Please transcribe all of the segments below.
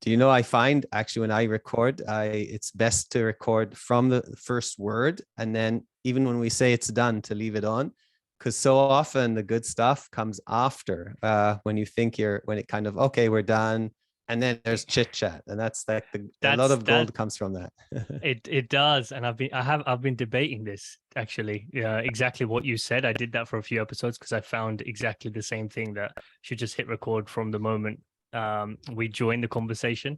Do you know, I find actually when I record, it's best to record from the first word, and then even when we say it's done, to leave it on, because so often the good stuff comes after, when you think when it kind of, okay, we're done, and then there's chit chat, and that's like a lot of That gold comes from that. it does, and I've been debating this actually. Yeah, exactly what you said. I did that for a few episodes because I found exactly the same thing, that you should just hit record from the moment we join the conversation.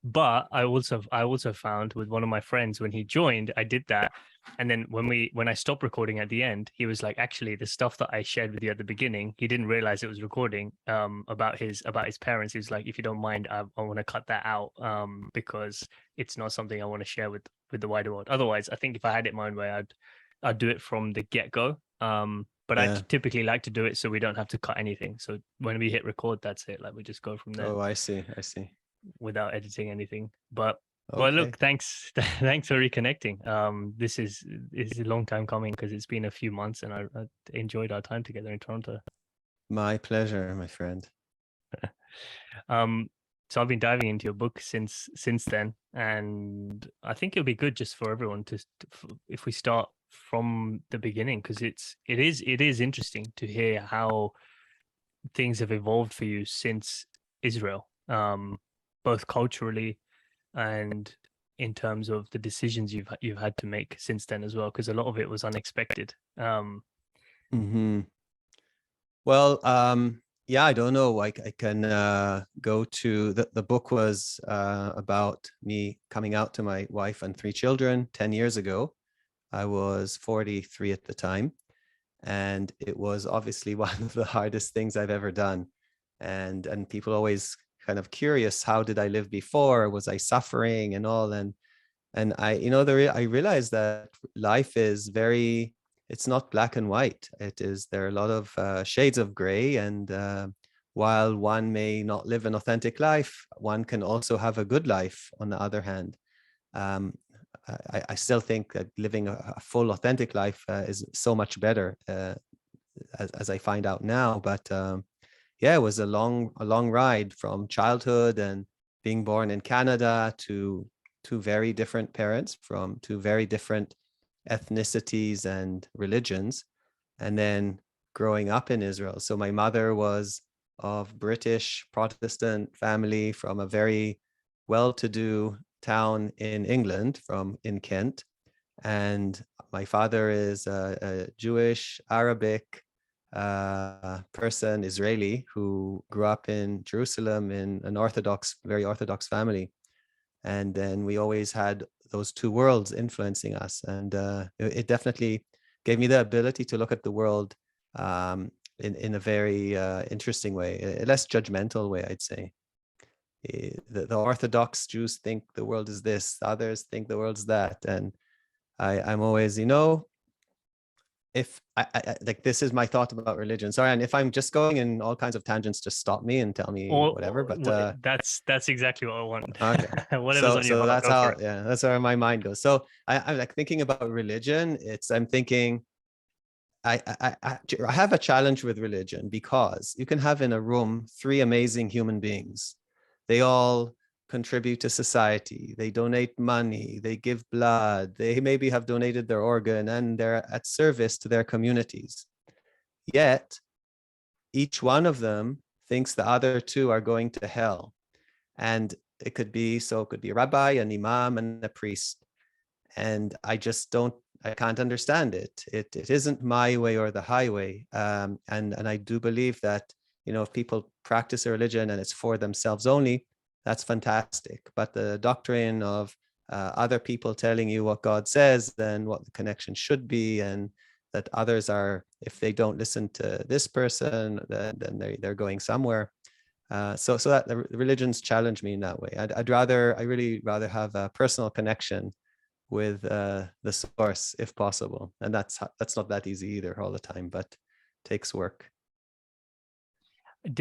But I also found with one of my friends, when he joined, I did that, and then when I stopped recording at the end, he was like, actually, the stuff that I shared with you at the beginning, he didn't realize it was recording, about his parents. He was like, if you don't mind, I want to cut that out, because it's not something I want to share with the wider world. Otherwise, I think if I had it my own way, I'd do it from the get go. But I Yeah. typically like to do it so we don't have to cut anything. So when we hit record, that's it. Like we just go from there Oh, I see. I see. without editing anything. But well, Okay. look, thanks, thanks for reconnecting. This is a long time coming because it's been a few months, and I enjoyed our time together in Toronto. My pleasure, my friend. Um, so I've been diving into your book since then, and I think it'll be good just for everyone if we start from the beginning, because it is interesting to hear how things have evolved for you since Israel, both culturally and in terms of the decisions you've had to make since then as well, because a lot of it was unexpected. Hmm. Well, yeah, I don't know. I can go to the book was about me coming out to my wife and three children 10 years ago. I was 43 at the time, and it was obviously one of the hardest things I've ever done. And people always kind of curious, how did I live before? Was I suffering and all? And I, I realized that life is very, it's not black and white. There are a lot of shades of gray. And while one may not live an authentic life, one can also have a good life on the other hand. Um, I still think that living a full authentic life is so much better, as I find out now. But yeah, it was a long ride from childhood and being born in Canada to two very different parents from two very different ethnicities and religions, and then growing up in Israel. So my mother was of British Protestant family from a very well-to-do town in England, from in Kent, and my father is a Jewish Arabic person, Israeli, who grew up in Jerusalem in an very Orthodox family. And then we always had those two worlds influencing us. And it definitely gave me the ability to look at the world in a very interesting way, a less judgmental way, I'd say. The Orthodox Jews think the world is this, others think the world's that. And I'm always, if like, this is my thought about religion. Sorry, and if I'm just going in all kinds of tangents, just stop me and tell me whatever. But That's exactly what I want. okay, Whatever's so on your so heart, that's go for how, it. yeah, that's where my mind goes. So I'm like thinking about religion. I'm thinking I have a challenge with religion, because you can have in a room three amazing human beings. They all contribute to society. They donate money. They give blood. They maybe have donated their organ, and they're at service to their communities. Yet each one of them thinks the other two are going to hell. And it could be a rabbi, an imam, and a priest. And I can't understand it. It isn't my way or the highway. And I do believe that, if people practice a religion and it's for themselves only, that's fantastic. But the doctrine of other people telling you what God says and what the connection should be, and that others are, if they don't listen to this person, then they're going somewhere. So that the religions challenge me in that way. I really rather have a personal connection with the source if possible, and that's not that easy either all the time, but takes work.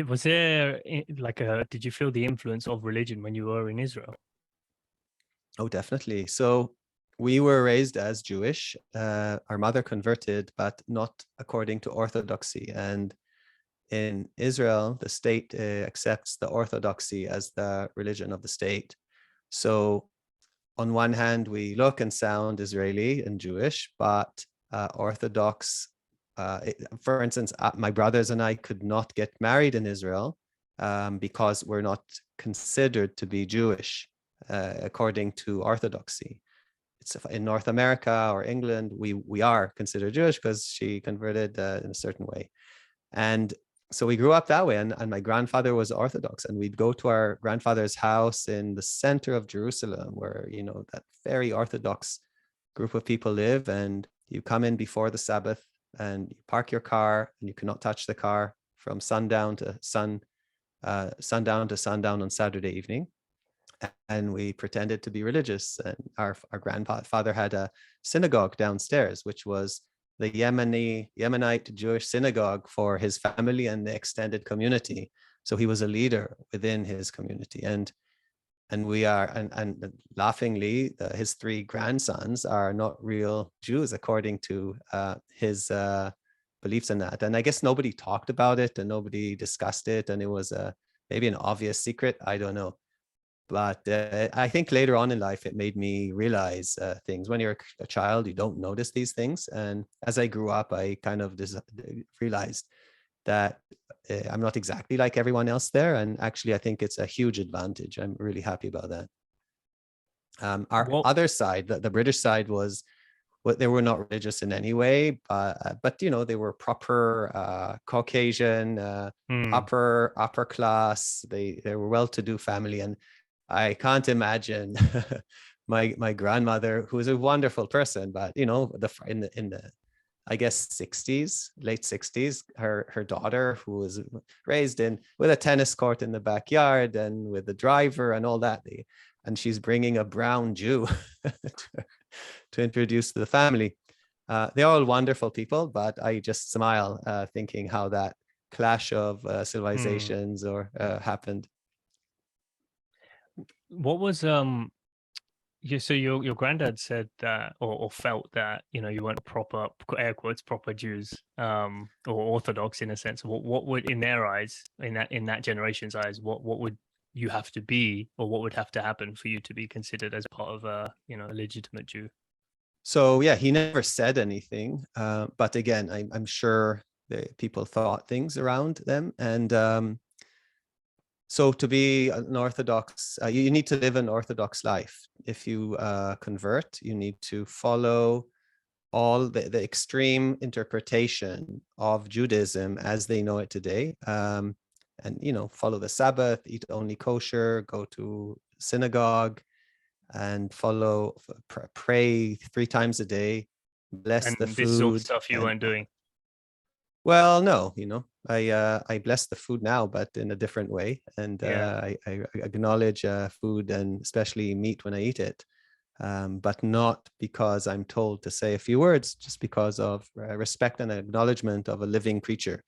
Was there did you feel the influence of religion when you were in Israel? Oh, definitely. So we were raised as Jewish. Our mother converted, but not according to orthodoxy. And in Israel, the state accepts the Orthodoxy as the religion of the state. So on one hand, we look and sound Israeli and Jewish, but Orthodox, for instance, my brothers and I could not get married in Israel because we're not considered to be Jewish according to Orthodoxy. It's in North America or England, we are considered Jewish because she converted in a certain way. And so we grew up that way. And my grandfather was Orthodox, and we'd go to our grandfather's house in the center of Jerusalem, where, you know, that very Orthodox group of people live. And you come in before the Sabbath and you park your car, and you cannot touch the car from sundown to sundown on Saturday evening. And we pretended to be religious. And our grandfather had a synagogue downstairs, which was the Yemenite Jewish synagogue for his family and the extended community. So he was a leader within his community. And we are, and laughingly, his three grandsons are not real Jews according to his beliefs in that. And I guess nobody talked about it and nobody discussed it. And it was maybe an obvious secret. I don't know. But I think later on in life, it made me realize things. When you're a child, you don't notice these things. And as I grew up, I kind of realized that I'm not exactly like everyone else there. And actually, I think it's a huge advantage. I'm really happy about that. Our other side, the British side, was they were not religious in any way, but you know, they were proper Caucasian, upper class. They were well-to-do family, and I can't imagine my grandmother, who was a wonderful person, but you know, in the I guess 60s, late 60s, her daughter, who was raised with a tennis court in the backyard and with the driver and all that, and she's bringing a brown Jew to introduce to the family. They're all wonderful people, but I just smile thinking how that clash of civilizations happened. What was so your granddad said that or felt that, you know, you weren't proper, air quotes, proper Jews, or Orthodox in a sense. What would, in their eyes, in that generation's eyes, what would you have to be, or what would have to happen for you to be considered as part of a, you know, a legitimate Jew? So yeah, he never said anything, but again, I'm sure people thought things around them. And so to be an Orthodox, you need to live an Orthodox life. If you convert, you need to follow all the extreme interpretation of Judaism as they know it today. And, you know, follow the Sabbath, eat only kosher, go to synagogue, and pray 3 times a day, bless the food. This is all stuff you weren't doing. Well, no, you know, I bless the food now, but in a different way. And I acknowledge food, and especially meat, when I eat it, but not because I'm told to say a few words, just because of respect and acknowledgement of a living creature.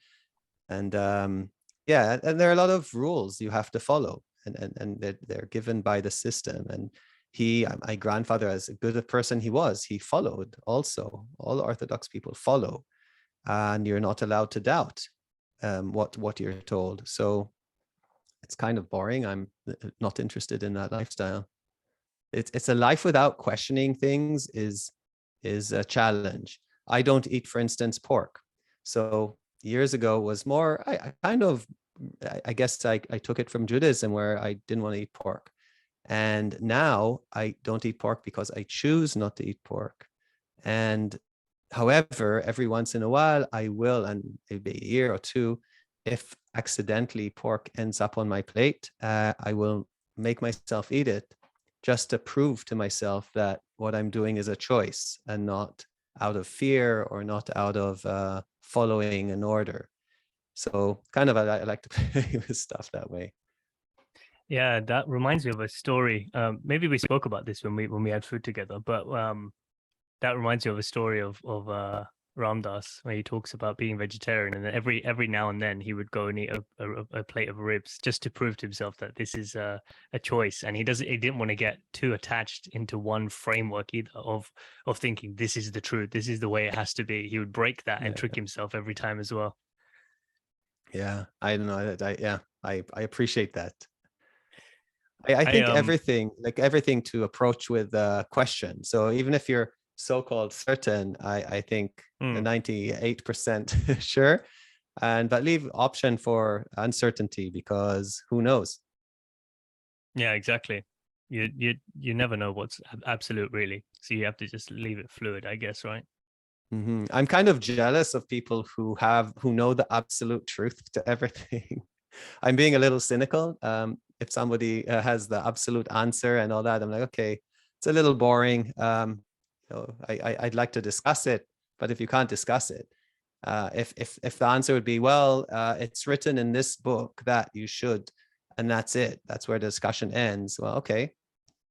And and there are a lot of rules you have to follow, and they're given by the system. And my grandfather, as a good person he followed also. All Orthodox people follow. And you're not allowed to doubt what you're told. So it's kind of boring. I'm not interested in that lifestyle. It's a life without questioning things is a challenge. I don't eat, for instance, pork. So years ago was more, I guess I took it from Judaism, where I didn't want to eat pork. And now I don't eat pork because I choose not to eat pork. And however, every once in a while, I will, and maybe a year or two, if accidentally pork ends up on my plate, I will make myself eat it, just to prove to myself that what I'm doing is a choice and not out of fear or not out of following an order. So kind of, I like to play with stuff that way. Yeah, that reminds me of a story. Maybe we spoke about this when we had food together, but that reminds me of a story of Ramdas, where he talks about being vegetarian, and then every now and then he would go and eat a plate of ribs, just to prove to himself that this is a choice. And he didn't want to get too attached into one framework either of thinking this is the truth, this is the way it has to be. He would break that and trick himself every time as well. Yeah, I don't know. Yeah, I appreciate that. I I think everything to approach with a question. So even if you're so-called certain, I think mm, 98% sure, and but leave option for uncertainty because who knows? yeah, exactly. You never know what's absolute really, so you have to just leave it fluid, I guess, right? I'm kind of jealous of people who know the absolute truth to everything. I'm being a little cynical. If somebody has the absolute answer and all that, I'm like, okay, it's a little boring. I'd like to discuss it, but if you can't discuss it, if the answer would be, well, it's written in this book that you should, and that's it. That's where the discussion ends. Well, okay,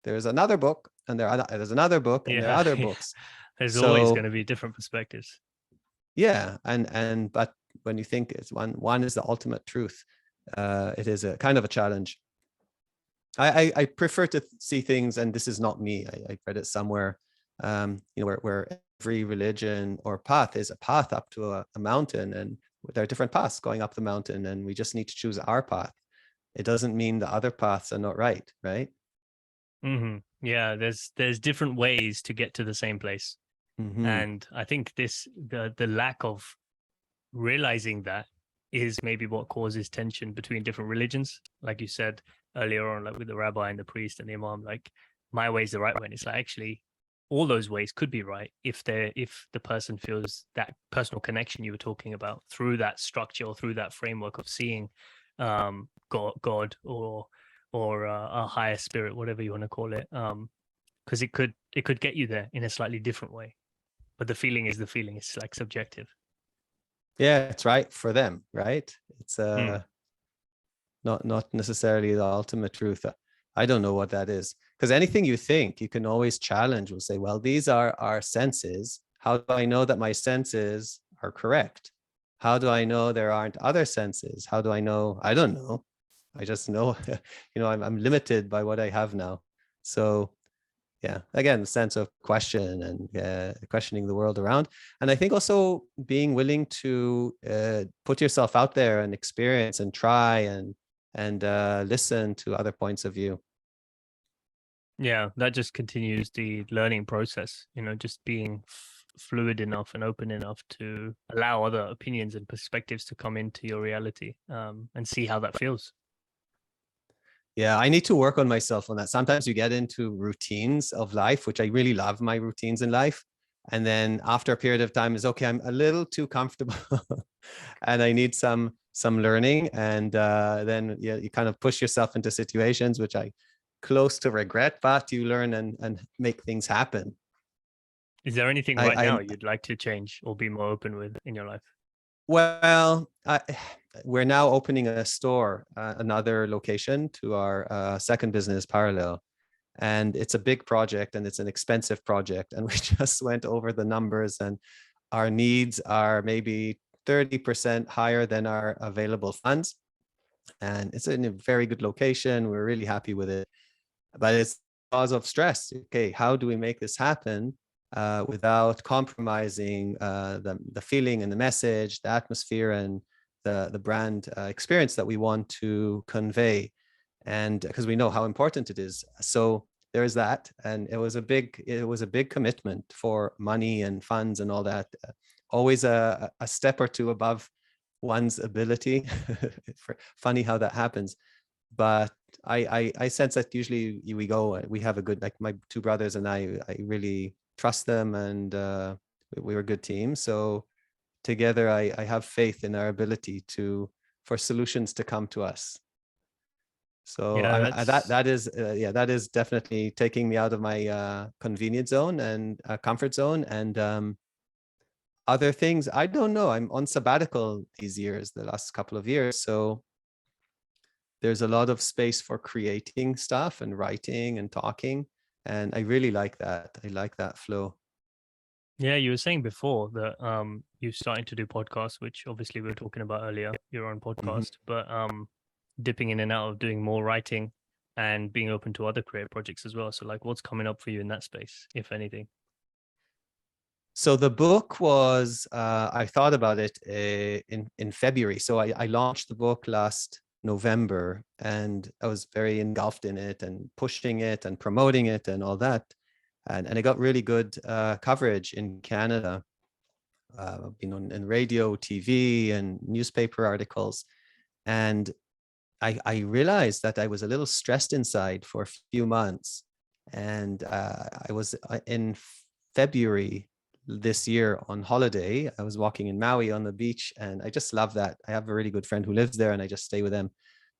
there's another book, and there's another book, and there are Yeah, other yeah. books. There's always going So to be different perspectives. yeah, and but when you think it's one is the ultimate truth, it is a kind of a challenge. I prefer to see things, and this is not me. I read it somewhere, where every religion or path is a path up to a mountain, and there are different paths going up the mountain, and we just need to choose our path. It doesn't mean the other paths are not right, right? Yeah, there's different ways to get to the same place, Hmm. and I think the lack of realizing that is maybe what causes tension between different religions. Like you said earlier on, like with the rabbi and the priest and the imam, like my way is the right way. And it's like actually all those ways could be right if the person feels that personal connection you were talking about through that structure or through that framework of seeing God or a higher spirit, whatever you want to call it. Because it could get you there in a slightly different way. But the feeling is the feeling. It's like subjective. Yeah, it's right for them, right? It's Mm. not necessarily the ultimate truth. I don't know what that is, because anything you think you can always challenge. Will say, well, these are our senses. How do I know that my senses are correct? How do I know there aren't other senses? How do I know? I don't know. I just know, I'm limited by what I have now. So yeah, again, the sense of question and questioning the world around. And I think also being willing to put yourself out there and experience and try and listen to other points of view. Yeah, that just continues the learning process, just being fluid enough and open enough to allow other opinions and perspectives to come into your reality, and see how that feels. Yeah, I need to work on myself on that. Sometimes you get into routines of life, which I really love my routines in life. And then after a period of time is okay, I'm a little too comfortable and I need some learning. And then yeah, you kind of push yourself into situations which I close to regret, but you learn and make things happen. Is there anything I, right now I'm you'd like to change or be more open with in your life? Well, we're now opening a store, another location to our second business parallel. And it's a big project and it's an expensive project. And we just went over the numbers, and our needs are maybe 30% higher than our available funds. And it's in a very good location. We're really happy with it, but it's cause of stress. Okay, how do we make this happen without compromising the feeling and the message, the atmosphere, and the brand experience that we want to convey? And because we know how important it is, so there's that. And it was a big commitment for money and funds and all that. Always a step or two above one's ability. Funny how that happens, but I sense that usually we go, we have a good, like my two brothers and I really trust them, and we were a good team. So together I have faith in our ability for solutions to come to us. So Yeah, that is yeah, that is definitely taking me out of my convenience zone and comfort zone. And other things, I don't know. I'm on sabbatical the last couple of years, so there's a lot of space for creating stuff and writing and talking. And I really like that. I like that flow. yeah. You were saying before that you're starting to do podcasts, which obviously we were talking about earlier. Your own Mhm. podcast, but dipping in and out of doing more writing and being open to other creative projects as well. So, like, what's coming up for you in that space, if anything? So the book was, I thought about it in February. So I launched the book last November, and I was very engulfed in it and pushing it and promoting it and all that. And it got really good coverage in Canada. I've been on in radio, TV, and newspaper articles. And I realized that I was a little stressed inside for a few months. And I was in February this year on holiday. I was walking in Maui on the beach, and I just love that. I have a really good friend who lives there, and I just stay with them.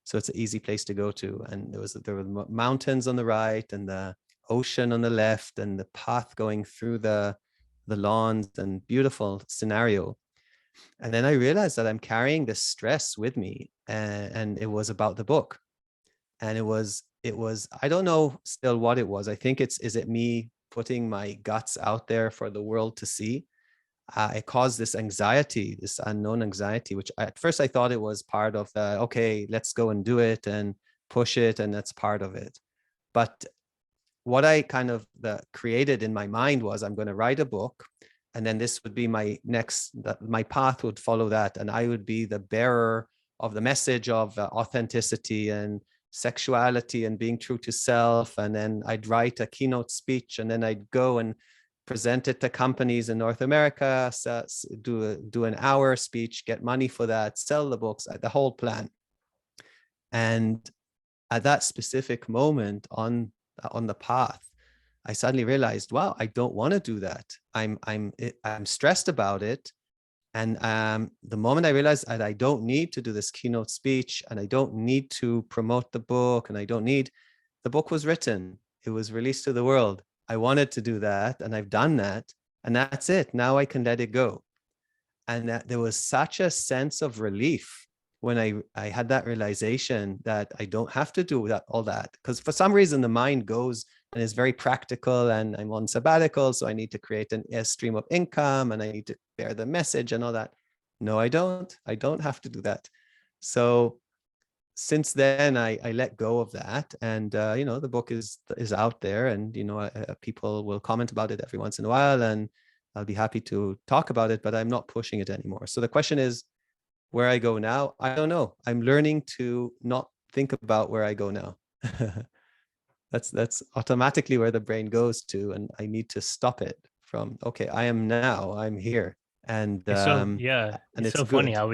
So it's an easy place to go to. And there were mountains on the right and the ocean on the left, and the path going through the lawns, and beautiful scenario. And then I realized that I'm carrying this stress with me, and it was about the book. And it was I don't know still what it was. I think is it me putting my guts out there for the world to see? It caused this anxiety, this unknown anxiety, which at first I thought it was part of the, okay, let's go and do it and push it, and that's part of it. But what I kind of created in my mind was, I'm going to write a book, and then this would be my next, my path would follow that, and I would be the bearer of the message of authenticity and sexuality and being true to self. And then I'd write a keynote speech, and then I'd go and present it to companies in North America, so do an hour speech, get money for that, sell the books, the whole plan. And at that specific moment on the path, I suddenly realized, wow, I don't want to do that. I'm stressed about it. And the moment I realized that I don't need to do this keynote speech, and I don't need to promote the book, and the book was written, it was released to the world. I wanted to do that, and I've done that, and that's it. Now I can let it go. And that there was such a sense of relief when I had that realization that I don't have to do that, all that. Because for some reason, the mind goes and is very practical, and I'm on sabbatical, so I need to create a stream of income, and I need to bear the message and all that. No, I don't. I don't have to do that. So since then, I let go of that, and the book is out there, and people will comment about it every once in a while, and I'll be happy to talk about it, but I'm not pushing it anymore. So the question is, where I go now, I don't know. I'm learning to not think about where I go now. That's automatically where the brain goes to, and I need to stop it from, okay, I'm here, and it's it's so funny good. how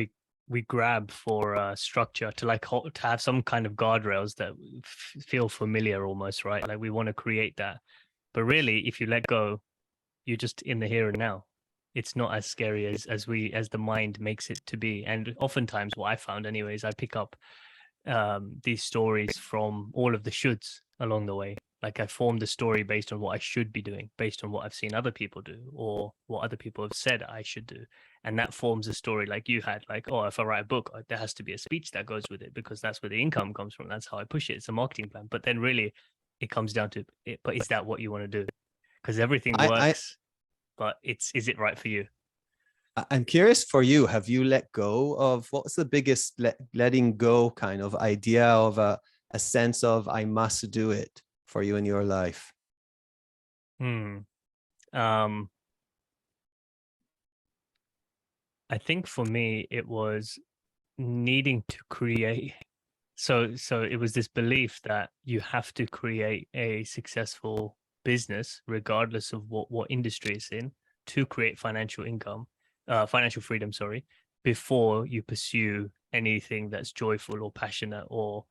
we grab for structure to to have some kind of guardrails that feel familiar almost, right? Like we want to create that, but really, if you let go, you're just in the here and now. It's not as scary as the mind makes it to be. And oftentimes, what I found, anyways, I pick up these stories from all of the shoulds along the way. Like I formed the story based on what I should be doing, based on what I've seen other people do, or what other people have said I should do. And that forms a story like you had, like, oh, if I write a book, there has to be a speech that goes with it, because that's where the income comes from. That's how I push it. It's a marketing plan. But then really it comes down to it. But is that what you want to do? Because everything I works, but is it right for you? I'm curious for you. Have you let go of, what was the biggest letting go kind of idea of a sense of I must do it for you in your life? Hmm. I think for me, it was needing to create. So it was this belief that you have to create a successful business, regardless of what industry it's in, to create financial freedom, sorry, before you pursue anything that's joyful or passionate or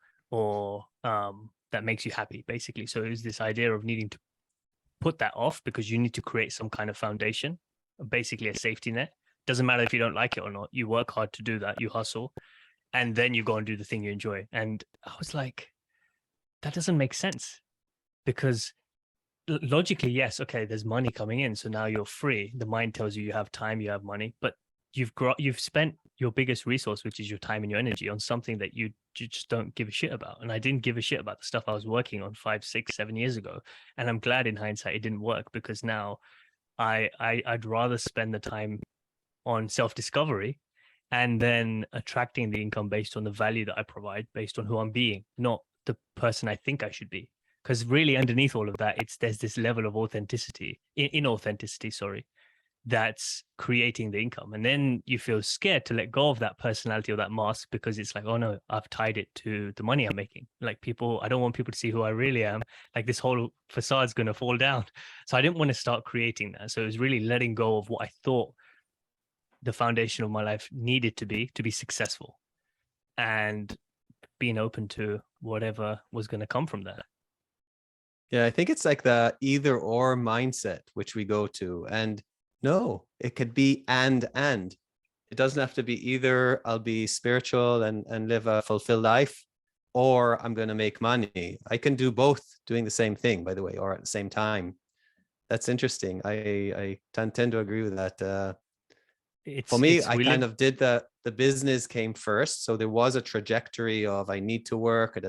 that makes you happy, basically. So it was this idea of needing to put that off, because you need to create some kind of foundation, basically a safety net. Doesn't matter if you don't like it or not. You work hard to do that. You hustle, and then you go and do the thing you enjoy. And I was like, that doesn't make sense, because logically, yes, okay, there's money coming in, so now you're free. The mind tells you you have time, you have money, but you've spent your biggest resource, which is your time and your energy, on something that you just don't give a shit about. And I didn't give a shit about the stuff I was working on 5, 6, 7 years ago. And I'm glad in hindsight it didn't work, because now I'd rather spend the time on self-discovery and then attracting the income based on the value that I provide, based on who I'm being, not the person I think I should be. Because really underneath all of that, there's this level of authenticity, inauthenticity, sorry, that's creating the income. And then you feel scared to let go of that personality or that mask, because it's like, oh no, I've tied it to the money I'm making. Like, people, I don't want people to see who I really am. Like, this whole facade's going to fall down. So I didn't want to start creating that. So it was really letting go of what I thought the foundation of my life needed to be successful, and being open to whatever was going to come from that. Yeah, I think it's like the either or mindset which we go to. And no, it could be and. It doesn't have to be either I'll be spiritual and live a fulfilled life, or I'm going to make money. I can do both doing the same thing, by the way, or at the same time. That's interesting. I tend to agree with that. For me, It's I we kind live. of did the business came first. So there was a trajectory of I need to work,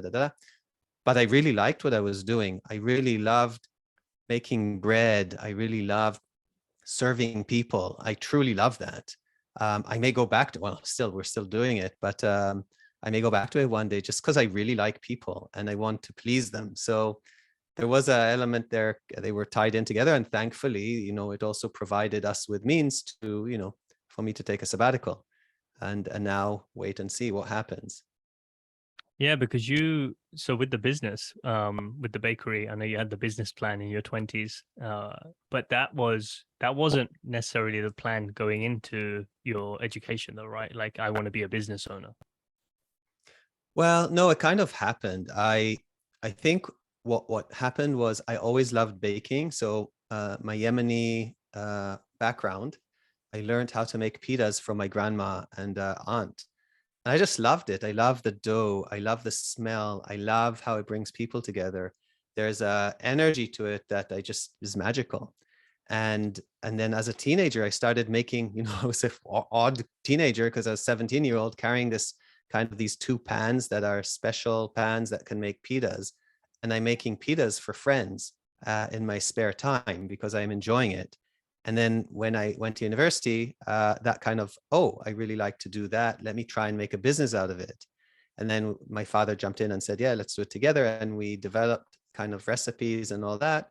but I really liked what I was doing. I really loved making bread. I really loved serving people. I truly love that. I may go back to, well, still, we're still doing it, but I may go back to it one day just because I really like people and I want to please them. So there was an element there. They were tied in together. And thankfully, it also provided us with means to, for me to take a sabbatical and now wait and see what happens. Yeah, because so with the business, with the bakery, I know you had the business plan in your 20s, but that wasn't necessarily the plan going into your education though, right? Like, I want to be a business owner. Well, no, it kind of happened. I think what happened was I always loved baking. So my Yemeni background, I learned how to make pitas from my grandma and aunt. And I just loved it. I love the dough. I love the smell. I love how it brings people together. There's a energy to it that I just is magical. And then as a teenager, I started making, I was an odd teenager because I was 17-year-old carrying this kind of these two pans that are special pans that can make pitas. And I'm making pitas for friends in my spare time because I'm enjoying it. And then when I went to university, that kind of, oh, I really like to do that. Let me try and make a business out of it. And then my father jumped in and said, yeah, let's do it together. And we developed kind of recipes and all that.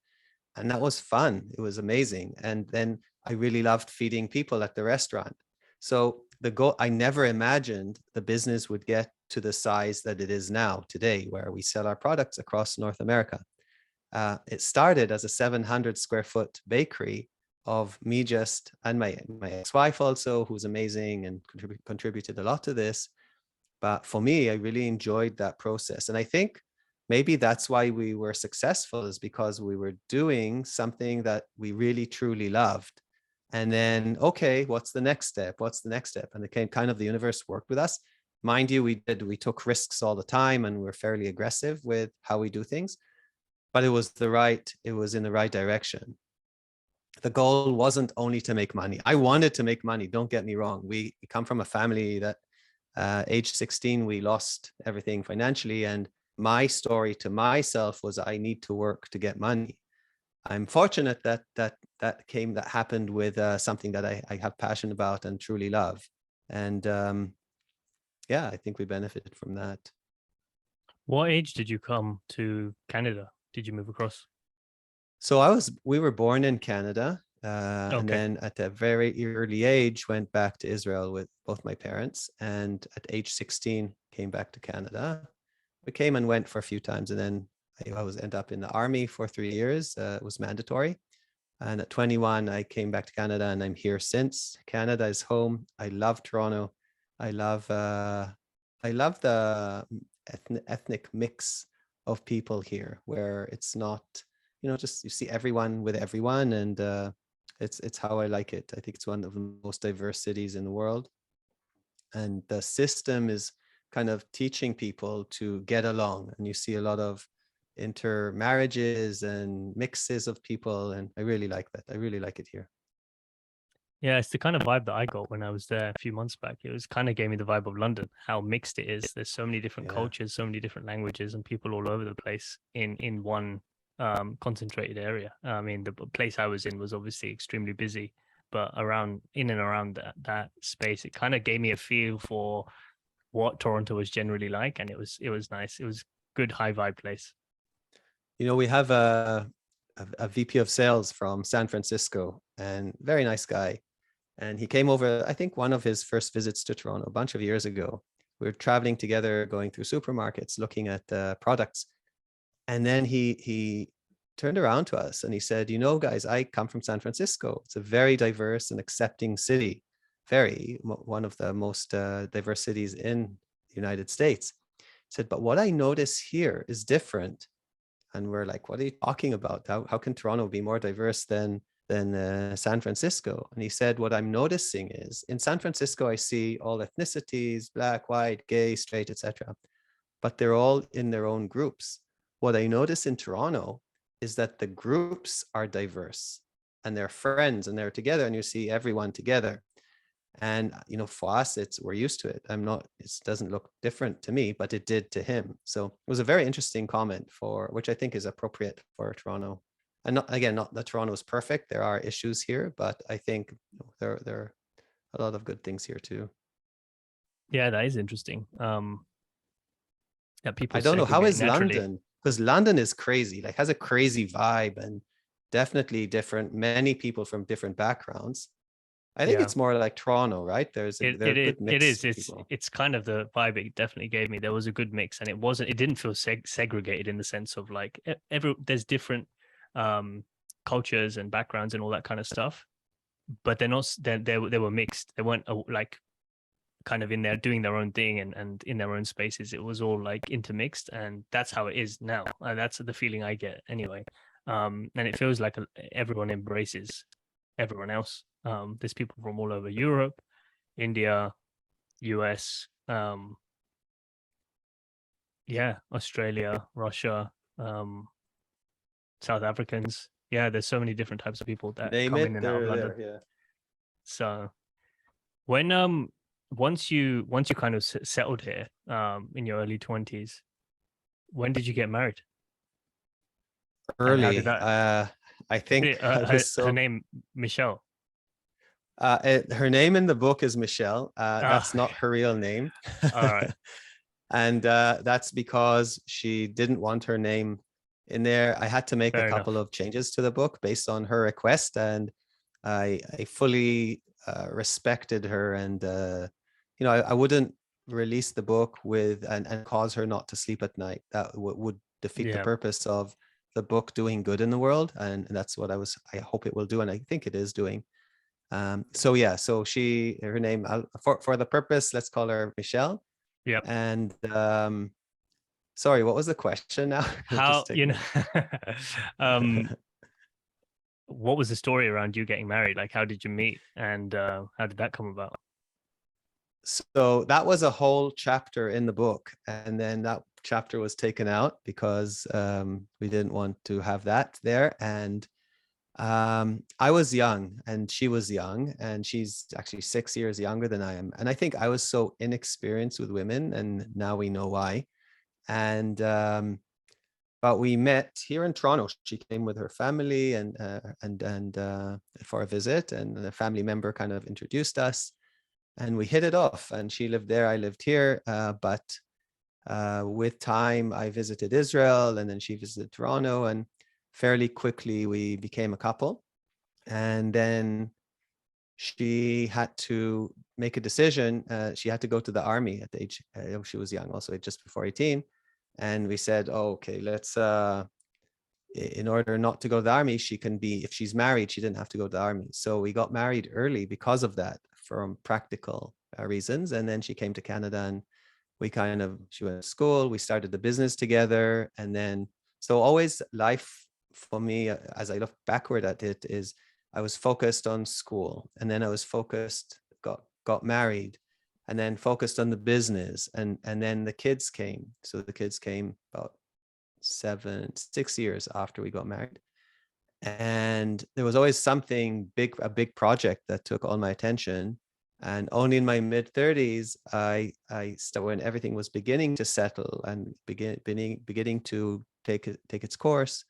And that was fun. It was amazing. And then I really loved feeding people at the restaurant. So the goal, I never imagined the business would get to the size that it is now today, where we sell our products across North America. It started as a 700 square foot bakery of me just and my ex-wife also, who's amazing and contributed a lot to this. But for me, I really enjoyed that process. And I think maybe that's why we were successful, is because we were doing something that we really truly loved. And then, okay, what's the next step? What's the next step? And it came kind of the universe worked with us. Mind you, we took risks all the time and we're fairly aggressive with how we do things, but it was in the right direction. The goal wasn't only to make money. I wanted to make money. Don't get me wrong. We come from a family that age 16, we lost everything financially. And my story to myself was I need to work to get money. I'm fortunate that happened with something that I have passion about and truly love. And yeah, I think we benefited from that. What age did you come to Canada? Did you move across? So we were born in Canada, and Okay. then at a very early age went back to Israel with both my parents, and at age 16 came back to Canada. We came and went for a few times, and then I was end up in the army for 3 years. It was mandatory, and at 21 I came back to Canada, and I'm here since. Canada is home. I love Toronto. I love the ethnic mix of people here, where it's not, just you see everyone with everyone, and it's how I like it. I think it's one of the most diverse cities in the world, and the system is kind of teaching people to get along, and you see a lot of intermarriages and mixes of people, and I really like that. I really like it here. Yeah, it's the kind of vibe that I got when I was there a few months back. It was kind of gave me the vibe of London, how mixed it is. There's so many different Yeah. cultures, so many different languages, and people all over the place in one concentrated area. I mean, the place I was in was obviously extremely busy, but in and around that space, it kind of gave me a feel for what Toronto was generally like, and it was nice. It was good high vibe place. We have a VP of sales from San Francisco, and very nice guy. And he came over, I think one of his first visits to Toronto a bunch of years ago. We were traveling together, going through supermarkets, looking at products. And then he turned around to us and he said, you know, guys, I come from San Francisco. It's a very diverse and accepting city, one of the most diverse cities in the United States. He said, but what I notice here is different. And we're like, what are you talking about? How can Toronto be more diverse than San Francisco? And he said, what I'm noticing is in San Francisco, I see all ethnicities, black, white, gay, straight, etc. But they're all in their own groups. What I notice in Toronto is that the groups are diverse and they're friends and they're together and you see everyone together. And, you know, for us, we're used to it. It doesn't look different to me, but it did to him. So it was a very interesting comment which I think is appropriate for Toronto. And not that Toronto is perfect. There are issues here, but I think there are a lot of good things here too. Yeah, that is interesting. Yeah, people I don't know, how segregate is naturally. London? Because London is crazy, like has a crazy vibe and definitely different, many people from different backgrounds. I think Yeah, it's more like Toronto, right? There are a good it mix is. of people. It's kind of the vibe it definitely gave me. There was a good mix, and it didn't feel segregated in the sense of like there's different cultures and backgrounds and all that kind of stuff, but they're not. They were mixed. They weren't like kind of in there doing their own thing and in their own spaces. It was all like intermixed, and that's how it is now. That's the feeling I get anyway. And it feels like everyone embraces everyone else. There's people from all over Europe, India, US, yeah, Australia, Russia, South Africans. Yeah, there's so many different types of people that Name come in it, and out of they're London. there. Yeah. So when once you kind of settled here in your early 20s, when did you get married? And how did Early. that I think I was her so name Michelle? her name in the book is Michelle. Ah, That's not her real name. all right, And that's because she didn't want her name in there. I had to make a fair couple enough. of changes to the book based on her request, and I fully respected her. And you know, I wouldn't release the book and cause her not to sleep at night. That would defeat the Yeah. purpose of the book doing good in the world, and that's what I hope it will do, and I think it is doing. So yeah, so her name, for the purpose, let's call her Michelle. Yep. And sorry, what was the question now? How, Just take me. um, what was the story around you getting married? Like, how did you meet, and how did that come about? So that was a whole chapter in the book, and then that chapter was taken out because we didn't want to have that there. And I was young and she was young, and she's actually 6 years younger than I am. And I think I was so inexperienced with women, and now we know why. And but we met here in Toronto. She came with her family and for a visit, and a family member kind of introduced us, and we hit it off. And she lived there, I lived here. But with time, I visited Israel, and then she visited Toronto, and fairly quickly we became a couple. And then she had to make a decision. She had to go to the army at the age, she was young, also just before 18. And we said, oh, okay, let's, in order not to go to the army, if she's married, she didn't have to go to the army. So we got married early because of that, from practical reasons. And then she came to Canada, and she went to school, we started the business together. And then, so always life for me, as I look backward at it, is I was focused on school, and then I was got married, and then focused on the business. And then the kids came. So the kids came about 6 years after we got married. And there was always a big project that took all my attention. And only in my mid 30s, I started, when everything was beginning to settle and beginning to take its course,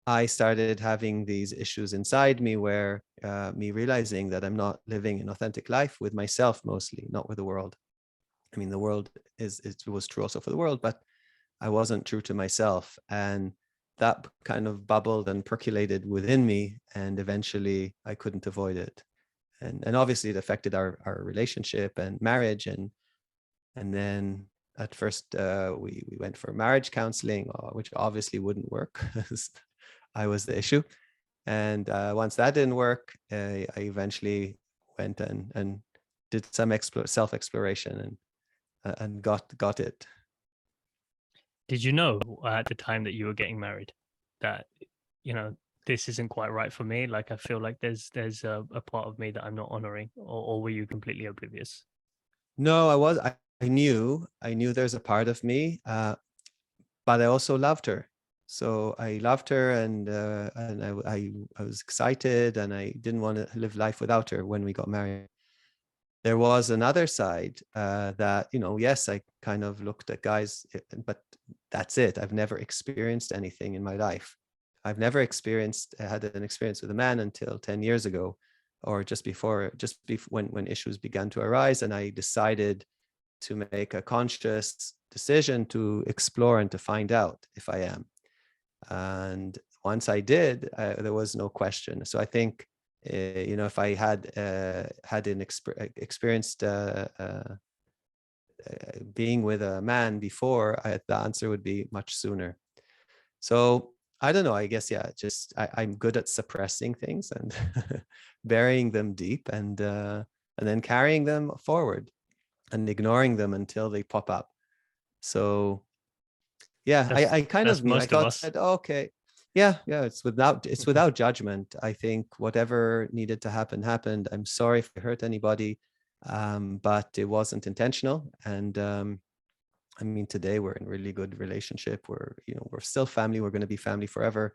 I started having these issues inside me, where me realizing that I'm not living an authentic life with myself, mostly, not with the world. I mean, the world it was true also for the world, but I wasn't true to myself. And that kind of bubbled and percolated within me, and eventually I couldn't avoid it. And obviously it affected our relationship and marriage. And then at first we went for marriage counseling, which obviously wouldn't work because I was the issue. And once that didn't work, I eventually went and did some self-exploration and got it. Did you know at the time that you were getting married that, this isn't quite right for me? Like, I feel like there's a part of me that I'm not honoring, or were you completely oblivious? No, I knew there's a part of me, but I also loved her. So I loved her, and I was excited, and I didn't want to live life without her when we got married. There was another side that, yes, I kind of looked at guys, but that's it. I've never experienced anything in my life. I've never had an experience with a man until 10 years ago, or just before when issues began to arise. And I decided to make a conscious decision to explore and to find out if I am. And once I did, there was no question. So I think, if I had experienced being with a man before, the answer would be much sooner. So I don't know. I guess, yeah, just I'm good at suppressing things and burying them deep, and then carrying them forward and ignoring them until they pop up. So yeah, That's I kind that's of knew. I most of thought us. that, oh, okay, yeah, it's without judgment. I think whatever needed to happen happened. I'm sorry if I hurt anybody, but it wasn't intentional. And I mean, today we're in a really good relationship. We're still family. We're going to be family forever.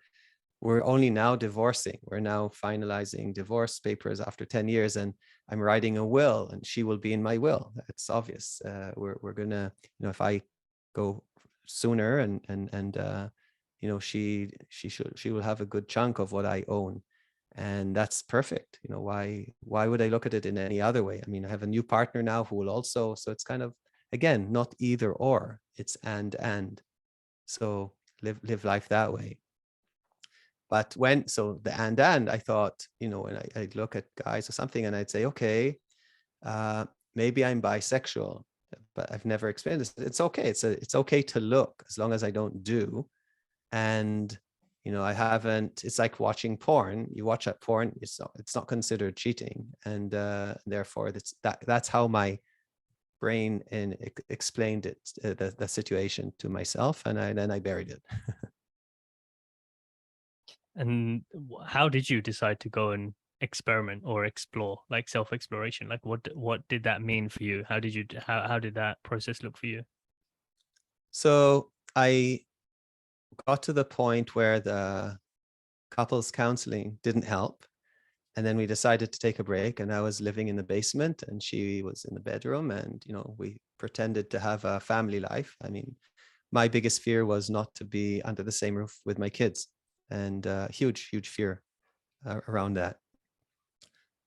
We're only now divorcing. We're now finalizing divorce papers after 10 years, and I'm writing a will, and she will be in my will. It's obvious. We're gonna, if I go sooner, and she will have a good chunk of what I own, and that's perfect. Why would I look at it in any other way? I mean, I have a new partner now who will also. So it's kind of, again, not either or. It's and. So live life that way. But the and I thought, when I'd look at guys or something, and I'd say, okay, maybe I'm bisexual, but I've never experienced this. It's okay. It's okay to look, as long as I don't do. And I haven't. It's like watching porn. You watch that porn, it's not considered cheating, and therefore that's how my brain explained it, the situation to myself, and then I buried it. And how did you decide to go and experiment or explore, like self-exploration? Like, what did that mean for you? How did that process look for you? So I got to the point where the couples counseling didn't help. And then we decided to take a break, and I was living in the basement and she was in the bedroom, and, we pretended to have a family life. I mean, my biggest fear was not to be under the same roof with my kids, and huge fear around that.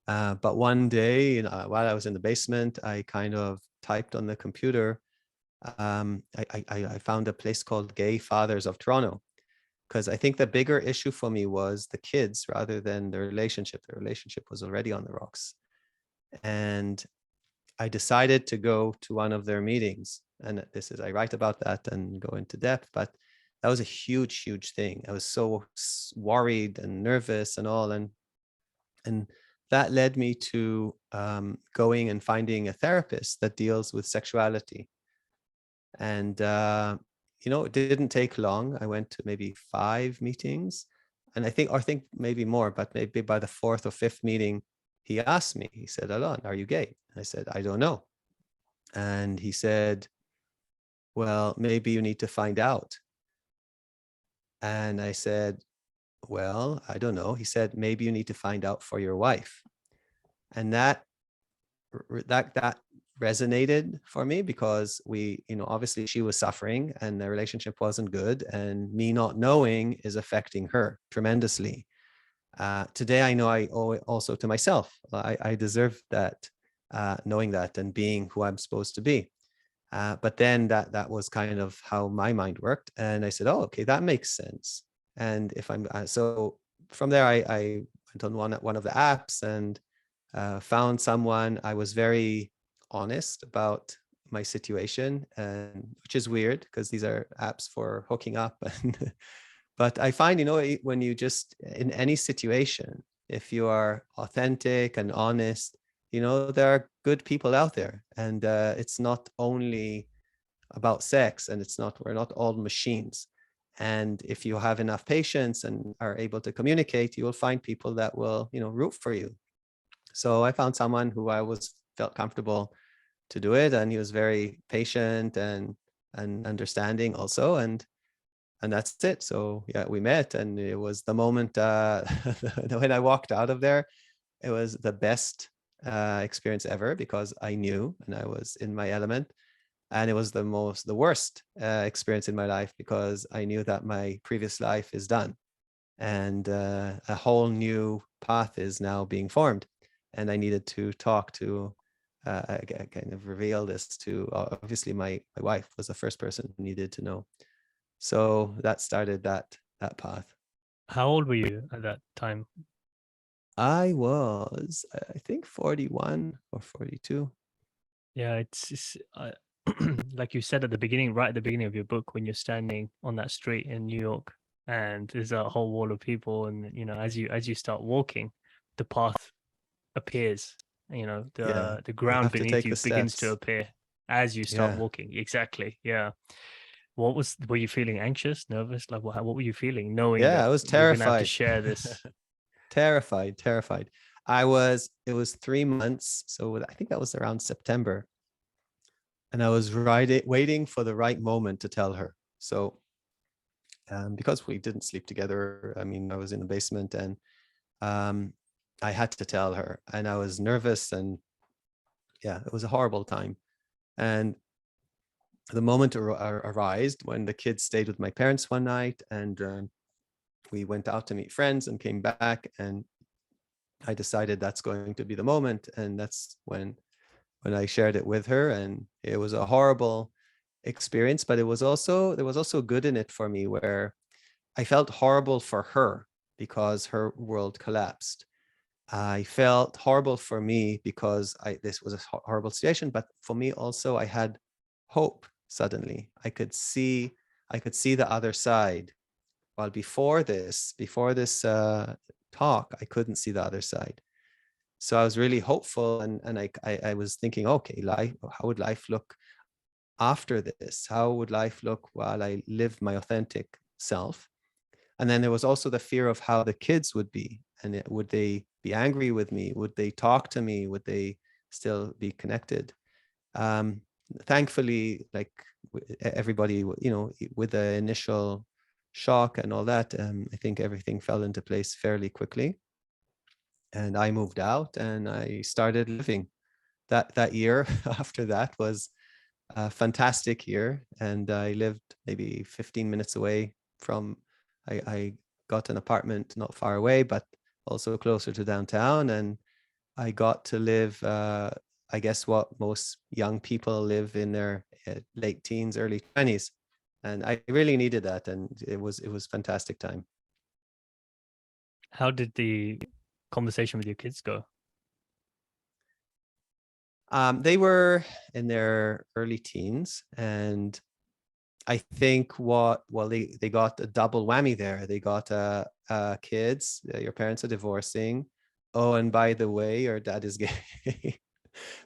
But one day, while I was in the basement, I kind of typed on the computer. I found a place called Gay Fathers of Toronto, because I think the bigger issue for me was the kids rather than the relationship. The relationship was already on the rocks. And I decided to go to one of their meetings. And I write about that and go into depth, but that was a huge thing. I was so worried and nervous and all. And that led me to going and finding a therapist that deals with sexuality. And it didn't take long. I went to maybe 5 meetings, and I think maybe more, but maybe by the 4th or 5th meeting, he asked me. He said, "Alon, are you gay?" I said, "I don't know." And he said, "Well, maybe you need to find out." And I said, "Well, I don't know." He said, "Maybe you need to find out for your wife." And that resonated for me, because obviously she was suffering and the relationship wasn't good, and me not knowing is affecting her tremendously. Today I know I owe it also to myself. I deserve that, knowing that and being who I'm supposed to be. But then that was kind of how my mind worked, and I said, "Oh, okay, that makes sense." And if I'm so from there, I went on one of the apps and found someone. I was very honest about my situation, and which is weird because these are apps for hooking up. And but I find, when you just in any situation, if you are authentic and honest, there are good people out there, and it's not only about sex, and we're not all machines. And if you have enough patience and are able to communicate, you will find people that will, root for you. So I found someone who I was felt comfortable to do it, and he was very patient and understanding also, and that's it. So yeah, we met, and it was the moment when I walked out of there, it was the best experience ever, because I knew and I was in my element. And it was the worst experience in my life, because I knew that my previous life is done, and a whole new path is now being formed. And I needed to talk to kind of reveal this to, obviously my wife was the first person who needed to know. So that started that path. How old were you at that time? I was, I think, 41 or 42. Yeah, like you said at the beginning, right at the beginning of your book, when you're standing on that street in New York and there's a whole wall of people, and as you start walking, the path appears. Yeah, The you ground have to beneath take you the begins to steps. appear as you start Yeah, walking. Exactly. Yeah. Were you feeling anxious, nervous? Like what were you feeling knowing yeah, that I was you're gonna have to terrified. share this? Terrified. It was 3 months. So I think that was around September. And I was waiting for the right moment to tell her. So because we didn't sleep together, I mean, I was in the basement, and um, I had to tell her, and I was nervous, and yeah, it was a horrible time. And the moment arose when the kids stayed with my parents one night, and we went out to meet friends and came back, and I decided that's going to be the moment. And that's when I shared it with her, and it was a horrible experience, but there was also good in it for me, where I felt horrible for her because her world collapsed. I felt horrible for me because this was a horrible situation, but for me also, I had hope. Suddenly I could see the other side. While before this talk, I couldn't see the other side. So I was really hopeful, and I was thinking, okay, life, how would life look after this? How would life look while I lived my authentic self? And then there was also the fear of how the kids would be, and would they be angry with me? Would they talk to me? Would they still be connected? Um, Thankfully, like everybody, with the initial shock and all that, I think everything fell into place fairly quickly. And I moved out, and I started living. That year after that was a fantastic year, and I lived maybe 15 minutes away from. I got an apartment not far away, but also closer to downtown, and I got to live. I guess what most young people live in their late teens, early 20s, and I really needed that, and it was fantastic time. How did the conversation with your kids go? They were in their early teens, and I think they got a double whammy there. They got kids. Your parents are divorcing. Oh, and by the way, your dad is gay.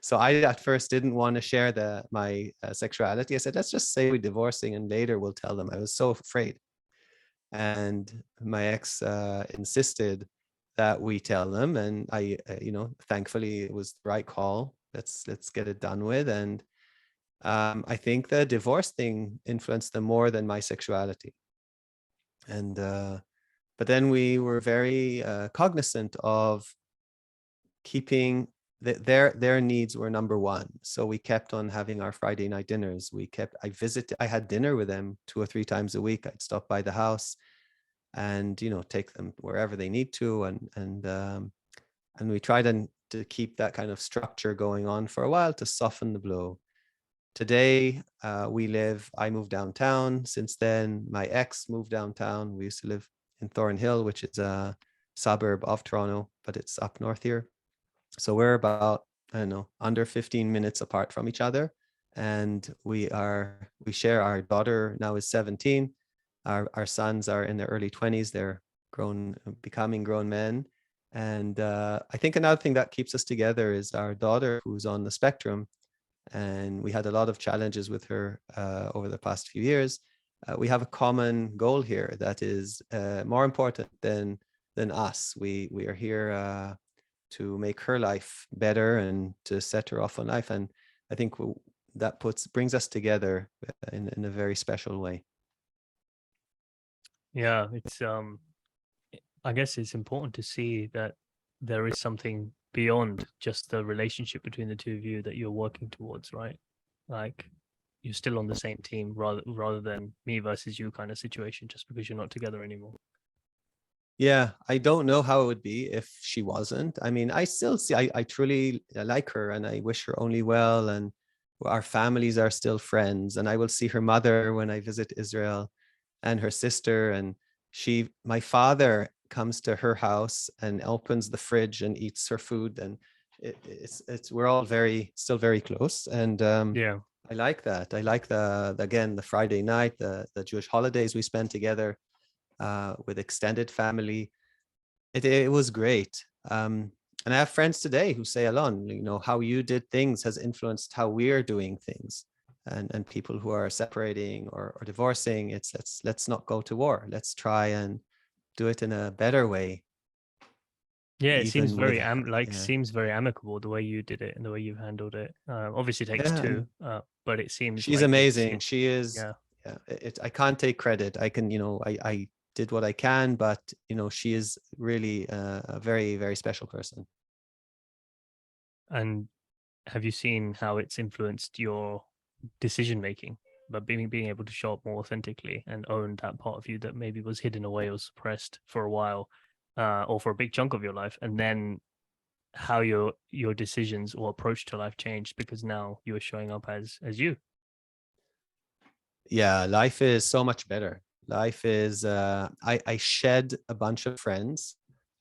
So I at first didn't want to share my sexuality. I said, let's just say we're divorcing, and later we'll tell them. I was so afraid, and my ex insisted that we tell them, and thankfully it was the right call. Let's get it done with. And I think the divorce thing influenced them more than my sexuality. And but then we were very cognizant of keeping their needs were number one. So we kept on having our Friday night dinners. I had dinner with them 2 or 3 times a week. I'd stop by the house and take them wherever they need to, and we tried to keep that kind of structure going on for a while to soften the blow. Today, I moved downtown. Since then, my ex moved downtown. We used to live in Thornhill, which is a suburb of Toronto, but it's up north here. So we're about, I don't know, under 15 minutes apart from each other. And we share, our daughter now is 17. Our sons are in their early 20s. They're becoming grown men. And I think another thing that keeps us together is our daughter, who's on the spectrum. And we had a lot of challenges with her over the past few years. We have a common goal here that is more important than us. We are here to make her life better and to set her off on life. And I think that brings us together in a very special way. Yeah, it's I guess it's important to see that there is something beyond just the relationship between the two of you that you're working towards, right? Like you're still on the same team rather than me versus you kind of situation just because you're not together anymore. Yeah, I don't know how it would be if she wasn't. I mean, I still see, I truly like her and I wish her only well. And our families are still friends. And I will see her mother when I visit Israel and her sister. And my father comes to her house and opens the fridge and eats her food. And we're all still very close. And Yeah. I like that. I like the Friday night, the Jewish holidays we spend together with extended family. It was great. And I have friends today who say, Alon, how you did things has influenced how we're doing things. And people who are separating or divorcing, let's not go to war. Let's try and do it in a better way. Yeah, it seems Even with, seems very amicable the way you did it and the way you've handled it. Obviously it takes yeah, two, but it seems she's like amazing. She is, yeah. yeah, I can't take credit. I can, I did what I can, but she is really a very, very special person. And have you seen how it's influenced your decision making, but being able to show up more authentically and own that part of you that maybe was hidden away or suppressed for a while, or for a big chunk of your life, and then how your decisions or approach to life changed because now you are showing up as you? Yeah, life is so much better. Life is, I shed a bunch of friends,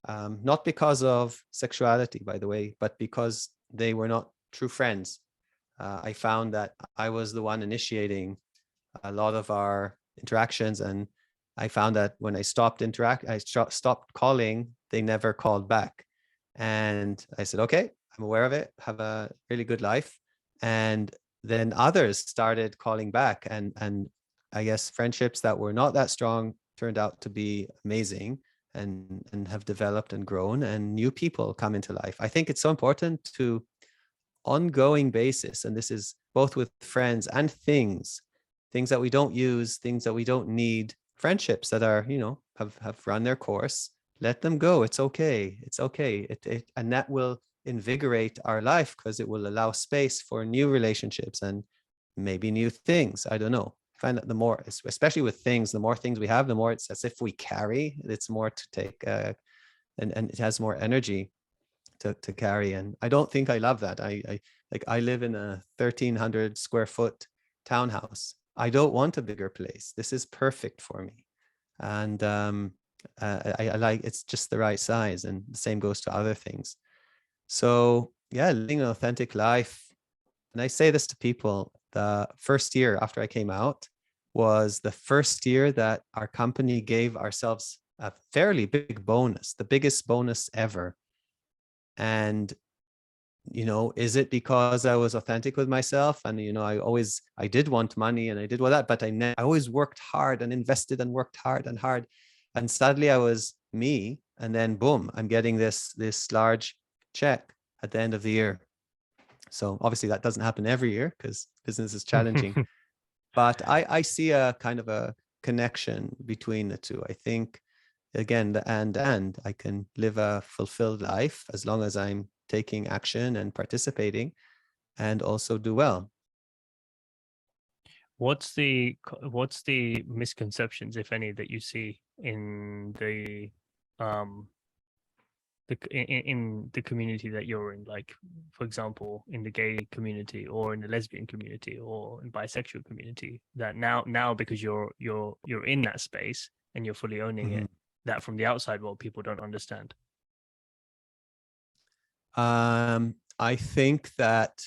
not because of sexuality, by the way, but because they were not true friends. I found that I was the one initiating a lot of our interactions. And I found that when I stopped stopped calling, they never called back. And I said, okay, I'm aware of it, have a really good life. And then others started calling back. And I guess friendships that were not that strong turned out to be amazing and have developed and grown, and new people come into life. I think it's so important to ongoing basis, and this is both with friends and things that we don't use, things that we don't need, friendships that are, have run their course. Let them go. It's okay. It's okay. And that will invigorate our life because it will allow space for new relationships and maybe new things. I don't know. I find that the more, especially with things, the more things we have, the more it's as if we carry. It's more to take, and it has more energy to carry. And I don't think I love that. I live in a 1,300 square foot townhouse. I don't want a bigger place. This is perfect for me. And I like, it's just the right size, and the same goes to other things. So yeah, living an authentic life. And I say this to people, the first year after I came out was the first year that our company gave ourselves a fairly big bonus, the biggest bonus ever. And is it because I was authentic with myself? And I did want money and I did all that, but I always worked hard and invested and worked hard and hard. And suddenly I was me, and then boom, I'm getting this large check at the end of the year. So obviously that doesn't happen every year because business is challenging. But I see a kind of a connection between the two. I think, again, and I can live a fulfilled life as long as I'm taking action and participating, and also do well. What's the misconceptions, if any, that you see in in the community that you're in? Like, for example, in the gay community, or in the lesbian community, or in bisexual community, that now because you're in that space and you're fully owning Mhm. it, that from the outside world people don't understand? I think that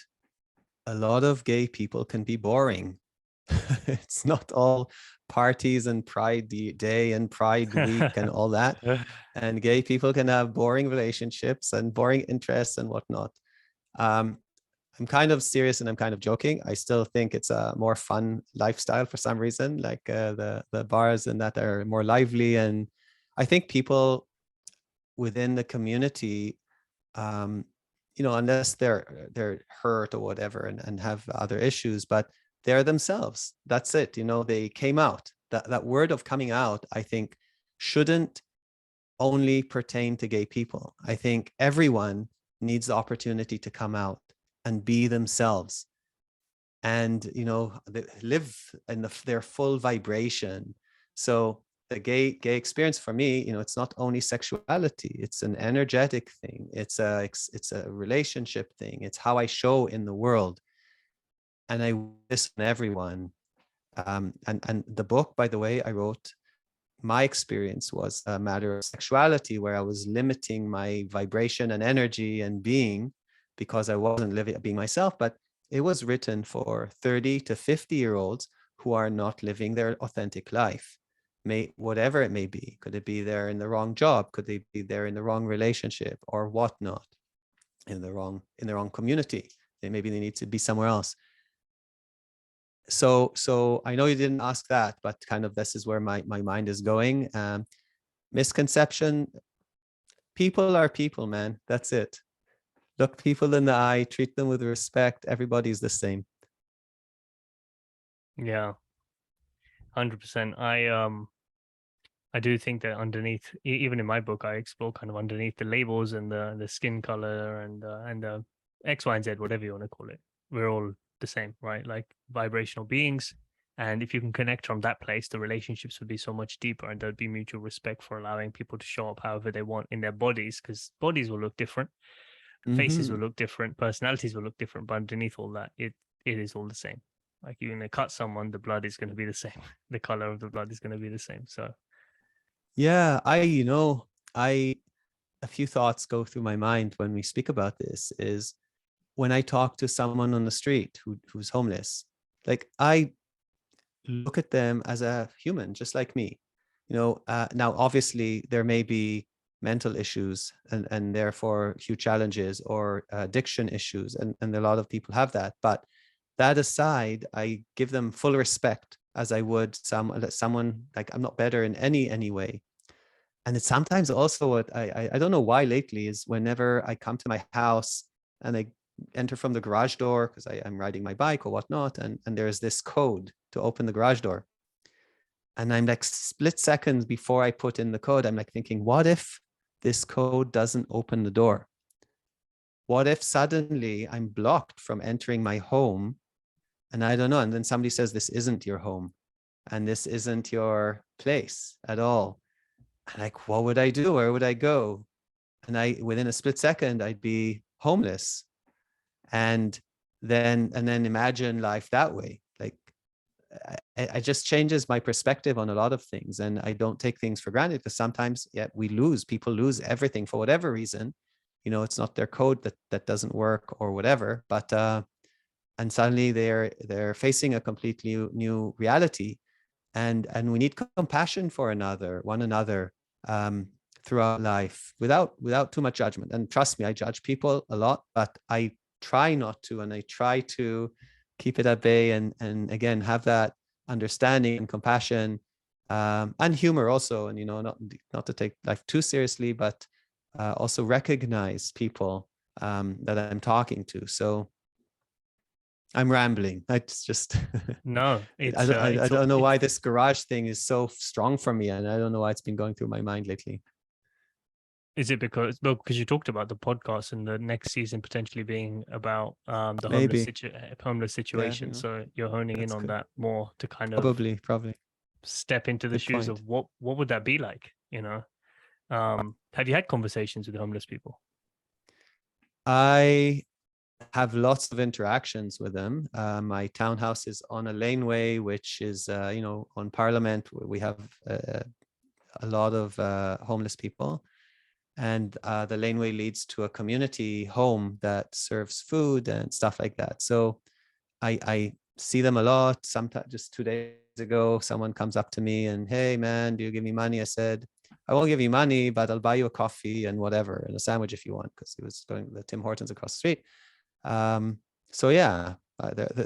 a lot of gay people can be boring. It's not all parties and Pride Day and Pride Week and all that. And gay people can have boring relationships and boring interests and whatnot. Um, I'm kind of serious and I'm kind of joking. I still think it's a more fun lifestyle for some reason, like the bars and that are more lively. And I think people within the community, um, unless they're hurt or whatever and have other issues, but they're themselves. That's it. They came out. That word of coming out, I think, shouldn't only pertain to gay people. I think everyone needs the opportunity to come out and be themselves and live in their full vibration. So the gay experience for me, it's not only sexuality, it's an energetic thing, it's a relationship thing, it's how I show in the world, and I listen to everyone. And the book, by the way, I wrote, my experience was a matter of sexuality where I was limiting my vibration and energy and being because I wasn't being myself. But it was written for 30 to 50-year-olds who are not living their authentic life, whatever it may be. Could it be they're in the wrong job? Could they be there in the wrong relationship or whatnot, in the wrong community? Maybe they need to be somewhere else. So I know you didn't ask that, but kind of this is where my mind is going. Misconception: people are people, man. That's it. Look people in the eye, treat them with respect. Everybody's the same. Yeah, 100%. I do think that underneath, even in my book, I explore kind of underneath the labels and the skin color and the X, Y, and Z, whatever you want to call it. We're all the same, right? Like vibrational beings. And if you can connect from that place, the relationships would be so much deeper, and there'd be mutual respect for allowing people to show up however they want in their bodies, because bodies will look different, faces will look different, personalities will look different, but underneath all that, it is all the same. Like you're gonna cut someone, the blood is going to be the same. The color of the blood is going to be the same. So Yeah, I a few thoughts go through my mind when we speak about this. Is when I talk to someone on the street who's homeless, like I look at them as a human, just like me. Now obviously there may be mental issues and therefore huge challenges, or addiction issues, and a lot of people have that. But that aside, I give them full respect as I would someone. Like, I'm not better in any way. And it's sometimes also what I don't know why lately is whenever I come to my house and I enter from the garage door because I'm riding my bike or whatnot, and there's this code to open the garage door. And I'm like, split seconds before I put in the code, I'm like thinking, what if this code doesn't open the door? What if suddenly I'm blocked from entering my home? And I don't know. And then somebody says, this isn't your home and this isn't your place at all. And like, what would I do? Where would I go? And within a split second, I'd be homeless. And then imagine life that way. Like, I just changes my perspective on a lot of things, and I don't take things for granted, because sometimes, yeah, people lose everything for whatever reason. It's not their code that doesn't work or whatever, but and suddenly they're facing a completely new reality, and we need compassion for one another, throughout life, without too much judgment. And trust me, I judge people a lot, but I try not to, and I try to keep it at bay, and again have that understanding and compassion, and humor also, and not to take life too seriously, but also recognize people that I'm talking to. So I'm rambling. It's just no, I don't know why this garage thing is so strong for me, and I don't know why it's been going through my mind lately. Is it because you talked about the podcast and the next season potentially being about the Maybe. homeless situation? Yeah, So you're honing in on that more to kind of probably step into the good shoes point. of what would that be like? Have you had conversations with homeless people? I have lots of interactions with them. My townhouse is on a laneway, which is on Parliament. We have a lot of homeless people. And the laneway leads to a community home that serves food and stuff like that. So I see them a lot. Sometimes, just 2 days ago, someone comes up to me and, hey man, do you give me money? I said, I won't give you money, but I'll buy you a coffee and whatever, and a sandwich if you want, because he was going to the Tim Hortons across the street. Um, so yeah,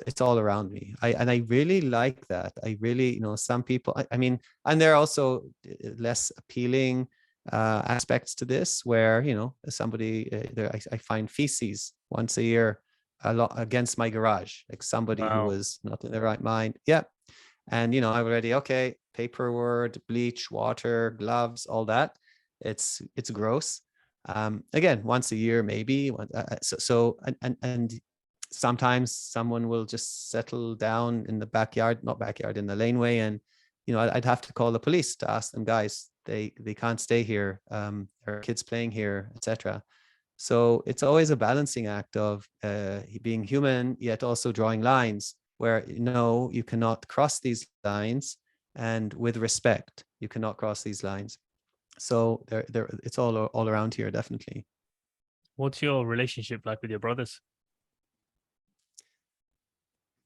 it's all around me. And I really like that. I really, some people, I mean, and there are also less appealing aspects to this, where somebody there, I find feces once a year a lot against my garage, like somebody who Wow. was not in their right mind. Yeah. And I already, okay, paperwork, bleach, water, gloves, all that. It's gross. Again, once a year maybe. And sometimes someone will just settle down in the backyard, not backyard, in the laneway, and I'd have to call the police to ask them, guys, they can't stay here. There are kids playing here, etc. So it's always a balancing act of being human, yet also drawing lines where you cannot cross these lines, and with respect, you cannot cross these lines. So it's all around here, definitely. What's your relationship like with your brothers?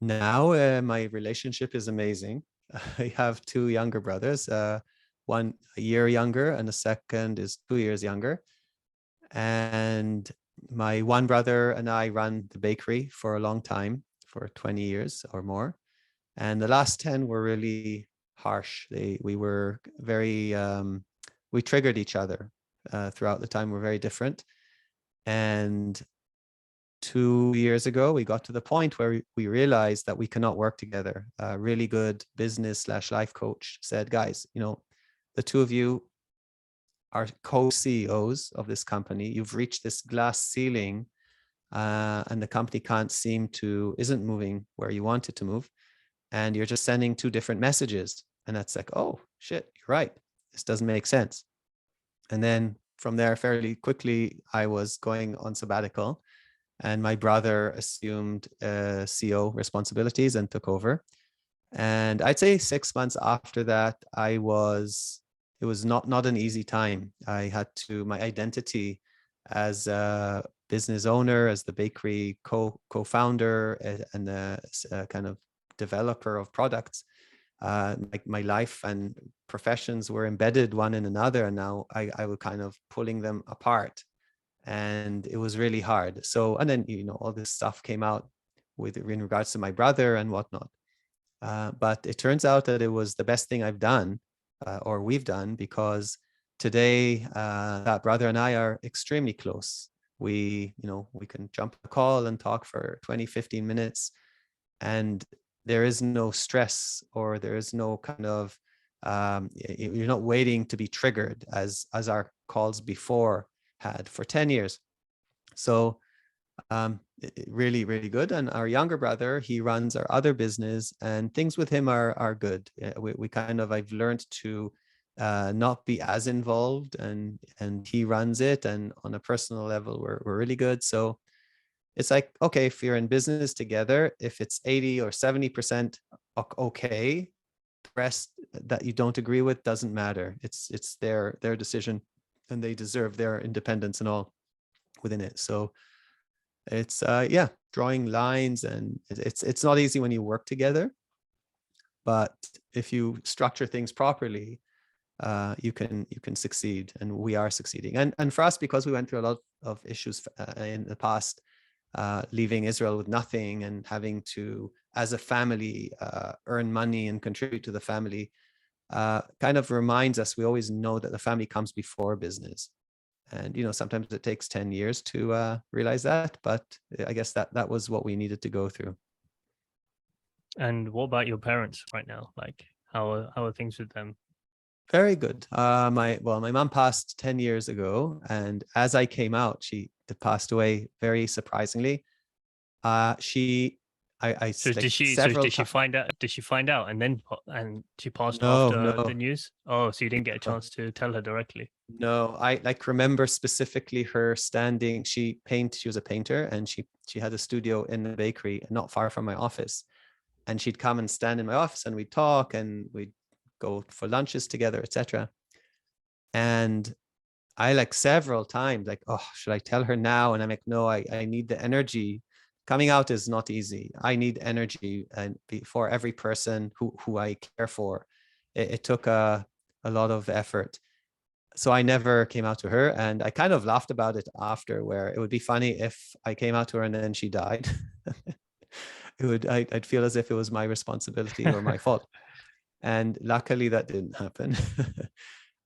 Now, my relationship is amazing. I have two younger brothers, one a year younger, and the second is 2 years younger. And my one brother and I run the bakery for a long time, for 20 years or more. And the last 10 were really harsh. We were very, we triggered each other throughout the time. We're very different. And 2 years ago, we got to the point where we realized that we cannot work together. A really good business/life coach said, guys, the two of you are co-CEOs of this company. You've reached this glass ceiling, and the company isn't moving where you want it to move. And you're just sending two different messages. And that's like, oh shit, you're right. This doesn't make sense. And then from there, fairly quickly, I was going on sabbatical, and my brother assumed CEO responsibilities and took over. And I'd say 6 months after that, it was not an easy time. I had to, my identity as a business owner, as the bakery co-founder, and a kind of developer of products, like my life and professions were embedded one in another, and now I was kind of pulling them apart, and it was really hard. So, and then all this stuff came out in regards to my brother and whatnot. But it turns out that it was the best thing I've done, or we've done, because today that brother and I are extremely close. We can jump a call and talk for 20, 15 minutes, and there is no stress, or there is no kind of, you're not waiting to be triggered as our calls before had for 10 years. So really, really good. And our younger brother, he runs our other business, and things with him are good. We kind of, I've learned to not be as involved, and he runs it, and on a personal level, we're really good. So it's like, okay, if you're in business together, if it's 80 or 70% okay, the rest that you don't agree with doesn't matter. It's their decision, and they deserve their independence and all within it. So it's drawing lines, and it's not easy when you work together, but if you structure things properly, you can succeed, and we are succeeding. And for us, because we went through a lot of issues in the past, leaving Israel with nothing and having to, as a family, earn money and contribute to the family, kind of reminds us, we always know that the family comes before business. And sometimes it takes 10 years to realize that, but I guess that was what we needed to go through. And what about your parents right now? Like, how are things with them? Very good. My mom passed 10 years ago, and as I came out, she passed away very surprisingly. So Like did several she times. find out? Did she find out and she passed No, after the no, news? Oh, so you didn't get a no. chance to tell her directly. No, I like remember specifically her standing. She was a painter, and she had a studio in the bakery not far from my office. And she'd come and stand in my office, and we'd talk, and we'd go for lunches together, etc. And I like several times, like, oh, should I tell her now? And I'm like, no, I need the energy. Coming out is not easy. I need energy, and for every person who I care for. It took a lot of effort. So I never came out to her, and I kind of laughed about it after, where it would be funny if I came out to her and then she died. I'd feel as if it was my responsibility or my fault. And luckily that didn't happen.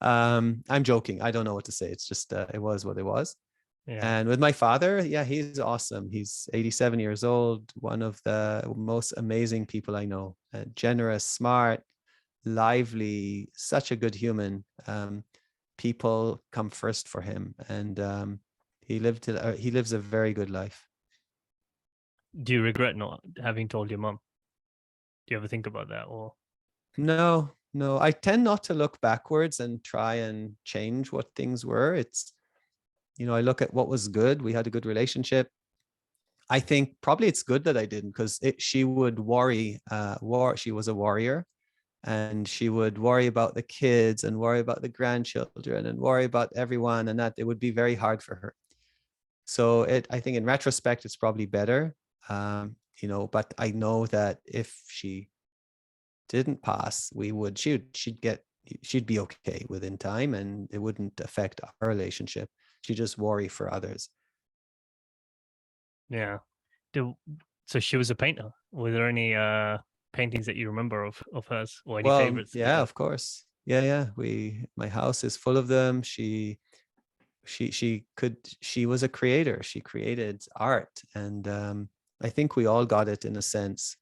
I'm joking. I don't know what to say. It's just it was what it was. Yeah. And with my father, yeah, he's awesome. He's 87 years old, one of the most amazing people I know. Generous, smart, lively, such a good human. People come first for him, and he lives a very good life. Do you regret not having told your mum? Do you ever think about that? Or No, no, I tend not to look backwards and try and change what things were. It's, I look at what was good. We had a good relationship. I think probably it's good that I didn't, because she would worry. She was a warrior, and she would worry about the kids and worry about the grandchildren and worry about everyone, and that it would be very hard for her. So I think in retrospect, it's probably better. But I know that if she didn't pass, she'd be okay within time, and it wouldn't affect our relationship. She'd just worry for others. yeah. So she was a painter. Were there any paintings that you remember of hers, or any Well, favorites that you yeah, have? of course. Yeah. My house is full of them. She was a creator. She created art, and I think we all got it in a sense.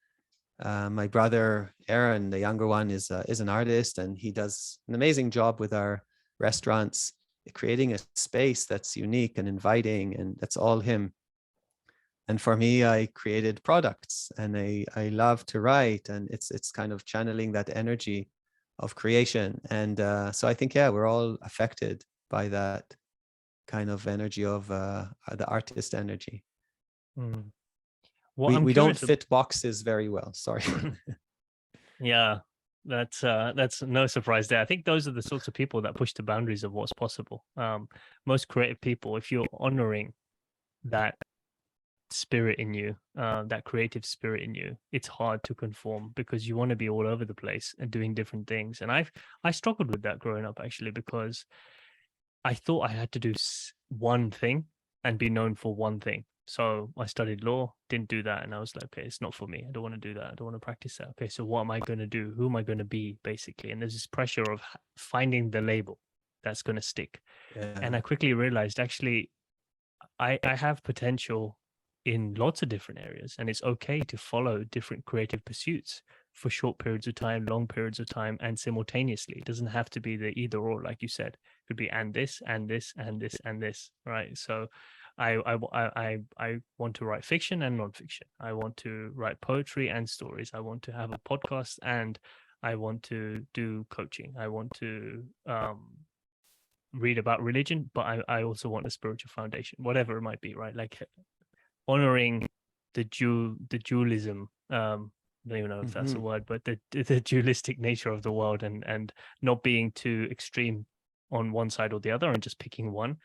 My brother Aaron, the younger one, is an artist, and he does an amazing job with our restaurants, creating a space that's unique and inviting, and that's all him. And for me, I created products, and I love to write, and it's kind of channeling that energy of creation. And so I think, yeah, we're all affected by that kind of energy of the artist energy. Mm. Well, I'm We don't curious. fit boxes very well. Sorry. Yeah, that's no surprise there. I think those are the sorts of people that push the boundaries of what's possible. Most creative people, if you're honoring that spirit in you, that creative spirit in you, it's hard to conform because you want to be all over the place and doing different things. And I struggled with that growing up actually, because I thought I had to do one thing and be known for one thing. So I studied law, didn't do that. And I was like, okay, it's not for me. I don't want to do that. I don't want to practice that. Okay, so what am I going to do? Who am I going to be, basically? And there's this pressure of finding the label that's going to stick. And Yeah. I quickly realized actually, I have potential in lots of different areas, and it's okay to follow different creative pursuits for short periods of time, long periods of time, and simultaneously. It doesn't have to be the either or, like you said. It could be and this and this and this and this, right? So I want to write fiction and nonfiction. I want to write poetry and stories. I want to have a podcast, and I want to do coaching. I want to read about religion, but I also want a spiritual foundation, whatever it might be, right? Like honoring the dualism. I don't even know if that's a Mm-hmm. word, but the dualistic nature of the world, and not being too extreme on one side or the other, and just picking one.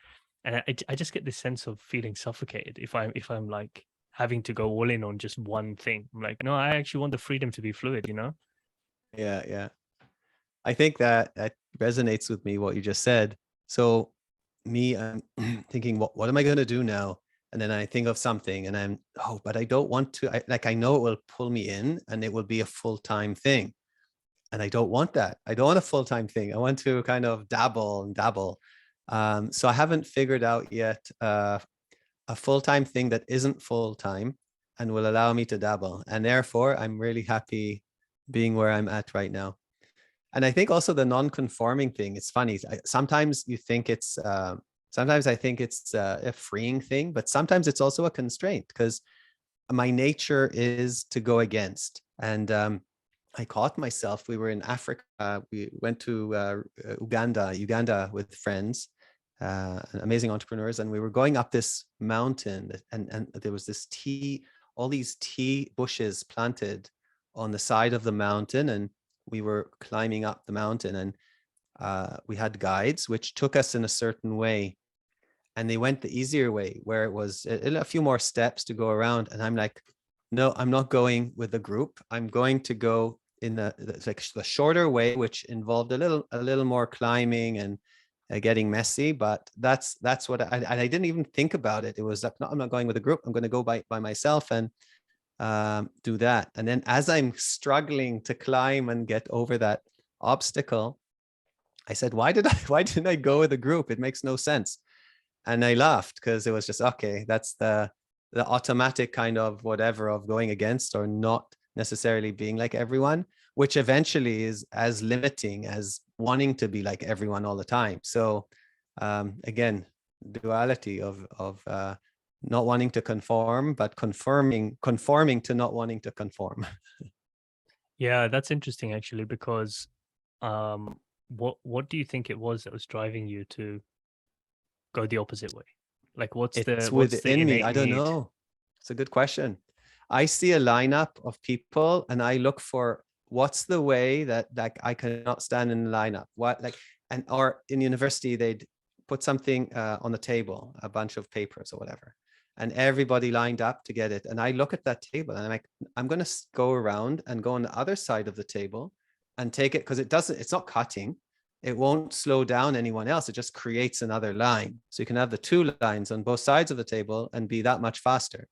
And I just get this sense of feeling suffocated if I'm like having to go all in on just one thing. I'm like, no, I actually want the freedom to be fluid, you know? Yeah. I think that resonates with me, what you just said. So me, I'm thinking, what am I going to do now? And then I think of something, and but I don't want to. I know it will pull me in, and it will be a full-time thing. And I don't want that. I don't want a full-time thing. I want to kind of dabble and dabble. So I haven't figured out yet a full-time thing that isn't full-time and will allow me to dabble. And therefore, I'm really happy being where I'm at right now. And I think also the non-conforming thing, it's funny. Sometimes you think sometimes I think it's a freeing thing, but sometimes it's also a constraint, because my nature is to go against. And I caught myself. We were in Africa. We went to Uganda with friends, amazing entrepreneurs, and we were going up this mountain, and there was all these tea bushes planted on the side of the mountain, and we were climbing up the mountain, and we had guides which took us in a certain way, and they went the easier way where it was a few more steps to go around. And I'm like, no, I'm not going with the group. I'm going to go in the shorter way, which involved a little more climbing and getting messy. But that's what I didn't even think about it. It was like, no, I'm not going with a group. I'm going to go by myself and do that. And then as I'm struggling to climb and get over that obstacle, I said, why didn't I go with a group? It makes no sense. And I laughed because it was just, okay, that's the automatic kind of whatever of going against or not necessarily being like everyone, which eventually is as limiting as wanting to be like everyone all the time. So again, duality of not wanting to conform, but conforming to not wanting to conform. Yeah, that's interesting actually, because what do you think it was that was driving you to go the opposite way? Like what's It's the within me. innate I don't need? know. It's a good question. I see a lineup of people and I look for what's the way that like I cannot stand in the lineup. What like, and or in university they'd put something on the table, a bunch of papers or whatever, and everybody lined up to get it. And I look at that table and I'm like, I'm going to go around and go on the other side of the table and take it, because it's not cutting. It won't slow down anyone else. It just creates another line. So you can have the two lines on both sides of the table and be that much faster.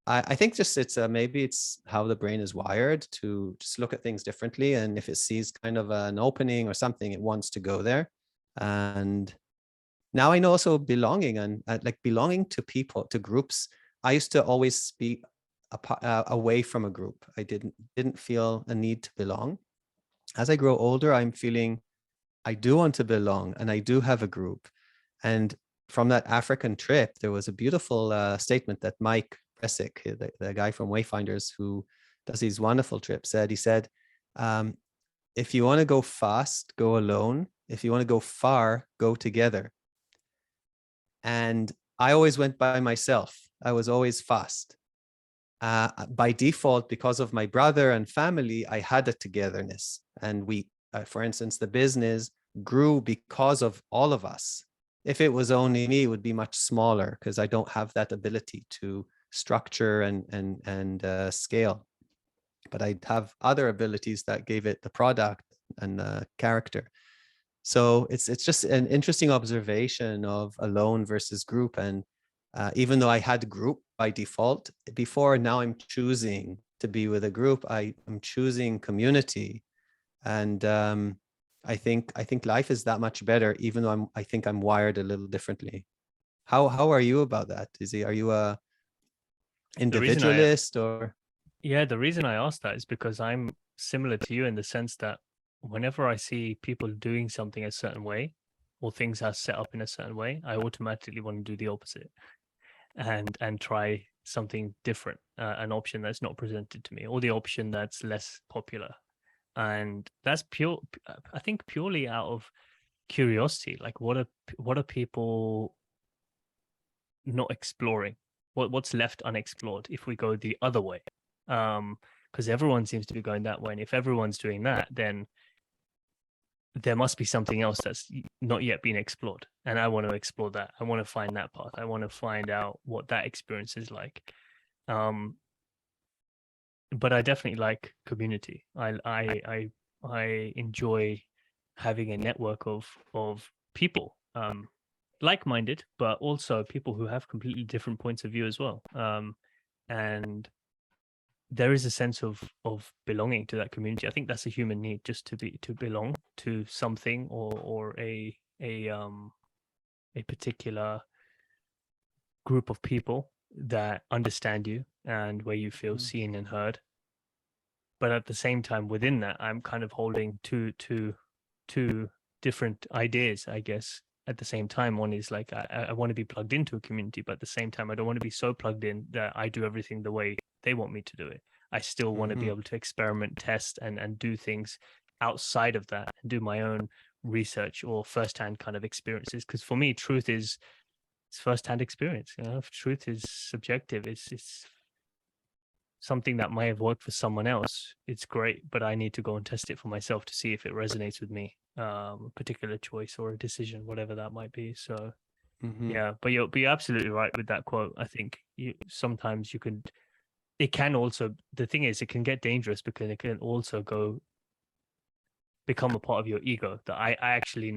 I think just it's maybe it's how the brain is wired to just look at things differently. And if it sees kind of an opening or something, it wants to go there. And now I know also belonging and like belonging to people, to groups. I used to always be away from a group. I didn't feel a need to belong. As I grow older, I'm feeling I do want to belong and I do have a group. And from that African trip, there was a beautiful statement that Mike Resick, the guy from Wayfinders who does these wonderful trips, said. He said, if you want to go fast, go alone. If you want to go far, go together. And I always went by myself. I was always fast. By default, because of my brother and family, I had a togetherness. And we, for instance, the business grew because of all of us. If it was only me, it would be much smaller because I don't have that ability to structure and scale. But I have other abilities that gave it the product and the character. So it's just an interesting observation of alone versus group. And even though I had group by default before, now I'm choosing to be with a group. I'm choosing community, and I think life is that much better. Even though I think I'm wired a little differently. How are you about that? Are you a The reason I individualist or? Yeah, the reason I asked that is because I'm similar to you in the sense that whenever I see people doing something a certain way or things are set up in a certain way, I automatically want to do the opposite and try something different, an option that's not presented to me, or the option that's less popular. And that's I think purely out of curiosity. Like what are people not exploring? What's left unexplored if we go the other way? Because everyone seems to be going that way, and if everyone's doing that, then there must be something else that's not yet been explored, and I want to explore that. I want to find that path. I want to find out what that experience is like. But I definitely like community. I enjoy having a network of people, like-minded, but also people who have completely different points of view as well. And there is a sense of belonging to that community. I think that's a human need, just to belong to something or a particular group of people that understand you and where you feel seen and heard. But at the same time, within that, I'm kind of holding two different ideas, I guess. At the same time, one is like I want to be plugged into a community, but at the same time, I don't want to be so plugged in that I do everything the way they want me to do it. I still want to be able to experiment, test, and do things outside of that and do my own research or firsthand kind of experiences. Because for me, truth is it's firsthand experience. You know, if truth is subjective, it's something that might have worked for someone else, it's great, but I need to go and test it for myself to see if it resonates with me, a particular choice or a decision, whatever that might be. So Mhm. yeah, but you're absolutely right with that quote. I think sometimes you can, it can also, the thing is, it can get dangerous because it can also become a part of your ego that I actually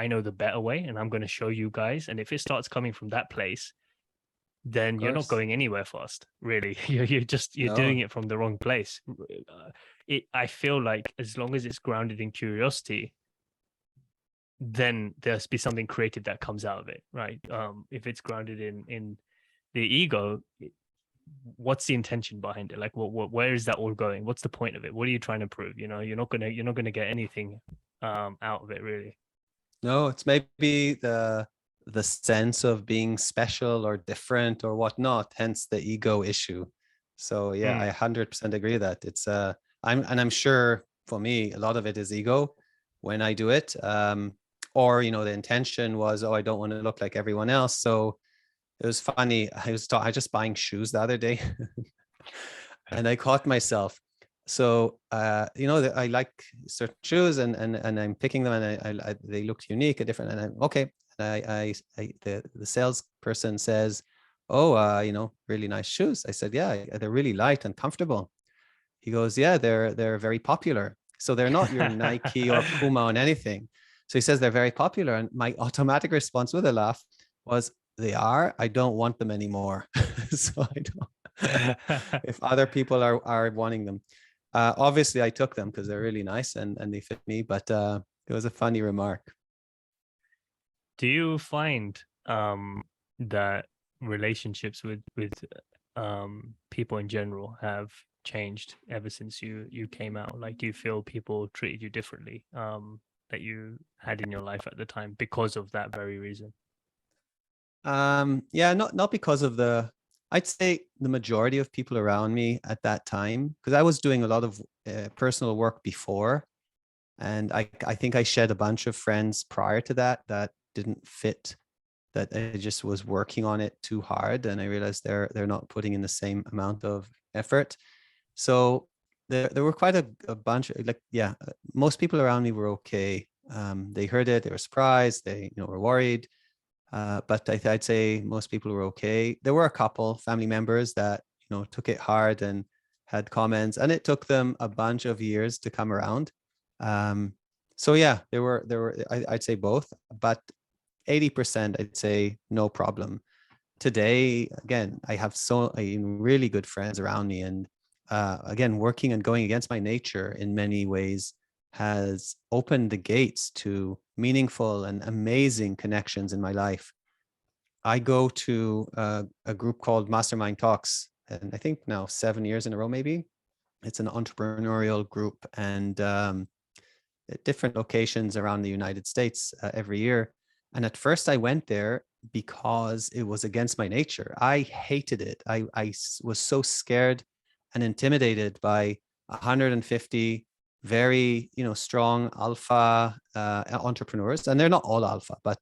I know the better way, and I'm going to show you guys. And if it starts coming from that place, Of then you're not course. going anywhere fast. Really, you're doing No. it from the wrong place. I feel like as long as it's grounded in curiosity, then there's be something creative that comes out of it, right? If it's grounded in the ego, what's the intention behind it? Like, where is that all going? What's the point of it? What are you trying to prove? You're not gonna get anything out of it, really. No, it's maybe the sense of being special or different or whatnot, hence the ego issue. So yeah, I Mm. 100% agree that it's I'm sure for me a lot of it is ego when I do it. Or the intention was, oh, I don't want to look like everyone else. So it was funny. I was just buying shoes the other day and I caught myself. So I like certain shoes, and I'm picking them, and they looked unique and different, and I'm okay. And the salesperson says, "Oh, really nice shoes." I said, "Yeah, they're really light and comfortable." He goes, "Yeah, they're very popular. So they're not your Nike or Puma on anything." So he says they're very popular, and my automatic response with a laugh was, "They are. I don't want them anymore." So I don't. If other people are wanting them, obviously I took them because they're really nice and they fit me. But it was a funny remark. Do you find that relationships with people in general have changed ever since you came out? Like, do you feel people treated you differently that you had in your life at the time because of that very reason? Yeah, not because of I'd say the majority of people around me at that time, because I was doing a lot of personal work before, and I think I shed a bunch of friends prior to that didn't fit, that I just was working on it too hard, and I realized they're not putting in the same amount of effort. So there were quite a bunch of, like, yeah, most people around me were okay. They heard it, they were surprised, they were worried, but I'd say most people were okay. There were a couple family members that took it hard and had comments, and it took them a bunch of years to come around. Um, so yeah, I'd say both, but 80% I'd say no problem. Today, again, I have really good friends around me, and again, working and going against my nature in many ways has opened the gates to meaningful and amazing connections in my life. I go to a group called Mastermind Talks, and I think now 7 years in a row, maybe. It's an entrepreneurial group, and at different locations around the United States every year. And at first, I went there because it was against my nature. I hated it. I was so scared and intimidated by 150 very strong alpha entrepreneurs, and they're not all alpha, but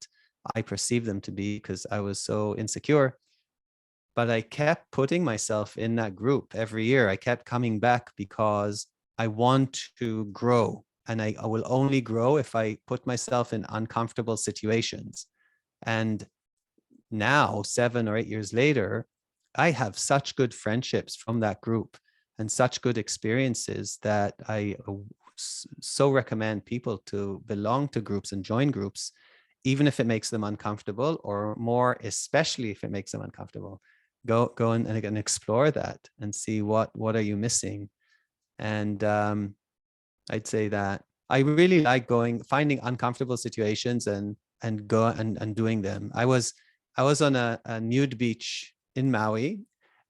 I perceive them to be because I was so insecure. But I kept putting myself in that group every year. I kept coming back because I want to grow. And I will only grow if I put myself in uncomfortable situations. And now, 7 or 8 years later, I have such good friendships from that group and such good experiences that I so recommend people to belong to groups and join groups, even if it makes them uncomfortable, or more, especially if it makes them uncomfortable. Go and again explore that and see what are you missing. And I'd say that I really like finding uncomfortable situations and go and doing them. I was on a nude beach in Maui,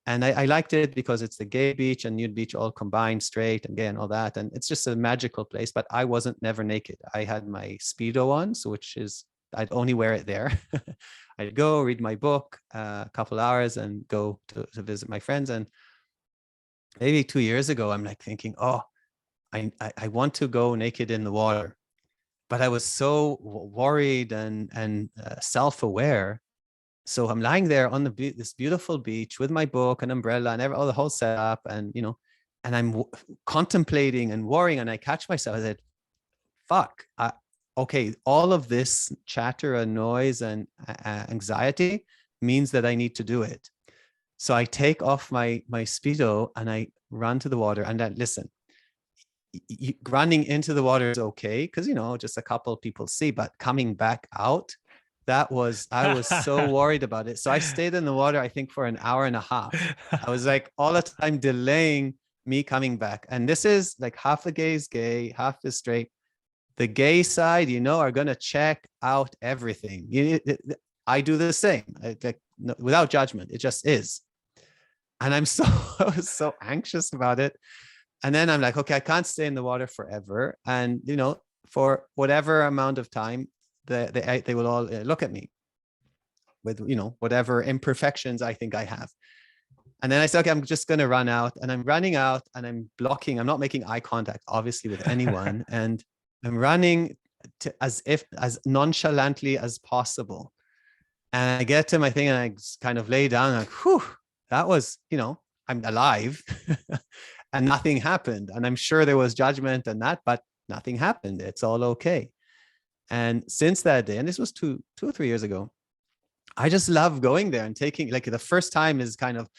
and I liked it because it's the gay beach and nude beach all combined, straight and gay and all that, and it's just a magical place. But I wasn't never naked. I had my Speedo on, so which is I'd only wear it there. I'd go read my book a couple hours and go to visit my friends. And maybe 2 years ago, I'm like thinking, oh, I want to go naked in the water, but I was so worried and self-aware So I'm lying there on this beautiful beach with my book and umbrella and all the whole setup, and and I'm contemplating and worrying, and I catch myself. I said, "Fuck, okay, all of this chatter and noise and anxiety means that I need to do it." So I take off my speedo and I run to the water. And then listen, running into the water is okay because just a couple of people see, but coming back out, I was so worried about it. So I stayed in the water, I think, for an hour and a half. I was like all the time delaying me coming back. And this is like half the gay is gay, half is straight. The gay side, are going to check out everything. I do the same, like without judgment. It just is. And I was so anxious about it. And then I'm like, okay, I can't stay in the water forever. And, for whatever amount of time, they will all look at me with, whatever imperfections I think I have. And then I said, okay, I'm just going to run out. And I'm running out and I'm not making eye contact, obviously, with anyone. And I'm running as nonchalantly as possible. And I get to my thing and I just kind of lay down, like, whew, that was, I'm alive. And nothing happened. And I'm sure there was judgment and that, but nothing happened. It's all okay. And since that day, and this was two or 3 years ago, I just love going there and taking, like, the first time is kind of,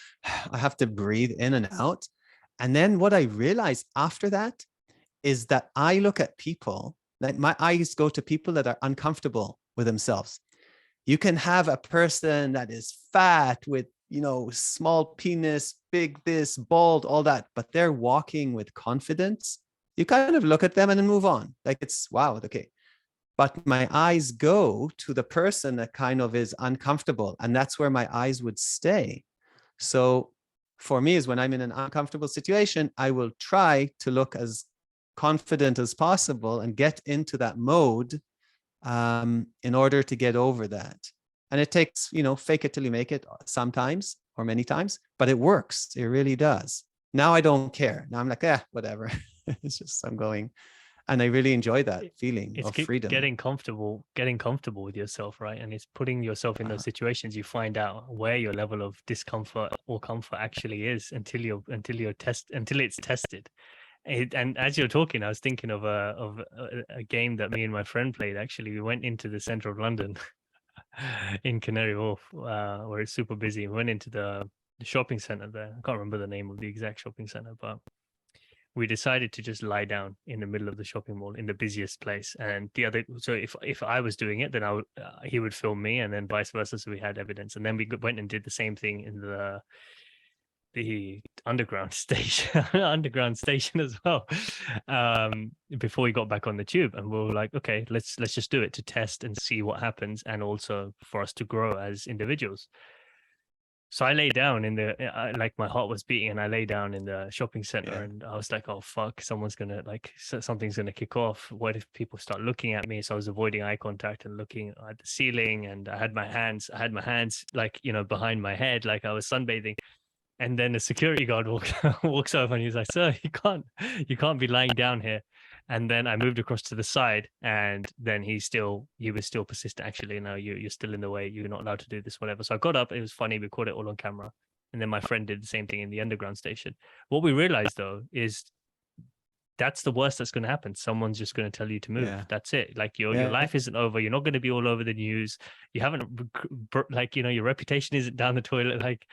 I have to breathe in and out. And then what I realized after that is that I look at people, like my eyes go to people that are uncomfortable with themselves. You can have a person that is fat with, small penis, big this, bald, all that, but they're walking with confidence. You kind of look at them and then move on. Like, it's wow, okay. But my eyes go to the person that kind of is uncomfortable, and that's where my eyes would stay. So for me, is when I'm in an uncomfortable situation, I will try to look as confident as possible and get into that mode in order to get over that. And it takes, fake it till you make it sometimes or many times, but it works. It really does. Now I don't care. Now I'm like, whatever. It's just, I'm going. And I really enjoy that feeling of freedom. Getting comfortable with yourself, right? And it's putting yourself in those situations. You find out where your level of discomfort or comfort actually is until it's tested. And as you're talking, I was thinking of a game that me and my friend played. Actually, we went into the center of London in Canary Wharf, where it's super busy. We went into the shopping center there. I can't remember the name of the exact shopping center, but we decided to just lie down in the middle of the shopping mall in the busiest place. And so if I was doing it, then he would film me, and then vice versa. So we had evidence. And then we went and did the same thing in the underground station as well, before we got back on the tube. And we were like, okay, let's just do it to test and see what happens, and also for us to grow as individuals. So I lay down like my heart was beating, and I lay down in the shopping center, and I was like, oh fuck, something's gonna kick off. What if people start looking at me? So I was avoiding eye contact and looking at the ceiling, and I had my hands like, behind my head, like I was sunbathing. And then the security guard walks over, and he's like, sir, you can't be lying down here. And then I moved across to the side, and then he was still persistent. Actually, no, you're still in the way. You're not allowed to do this, whatever. So I got up. It was funny. We caught it all on camera. And then my friend did the same thing in the underground station. What we realized, though, is that's the worst that's going to happen. Someone's just going to tell you to move. That's it. Like your life isn't over. You're not going to be all over the news. You haven't, like, your reputation isn't down the toilet. Like,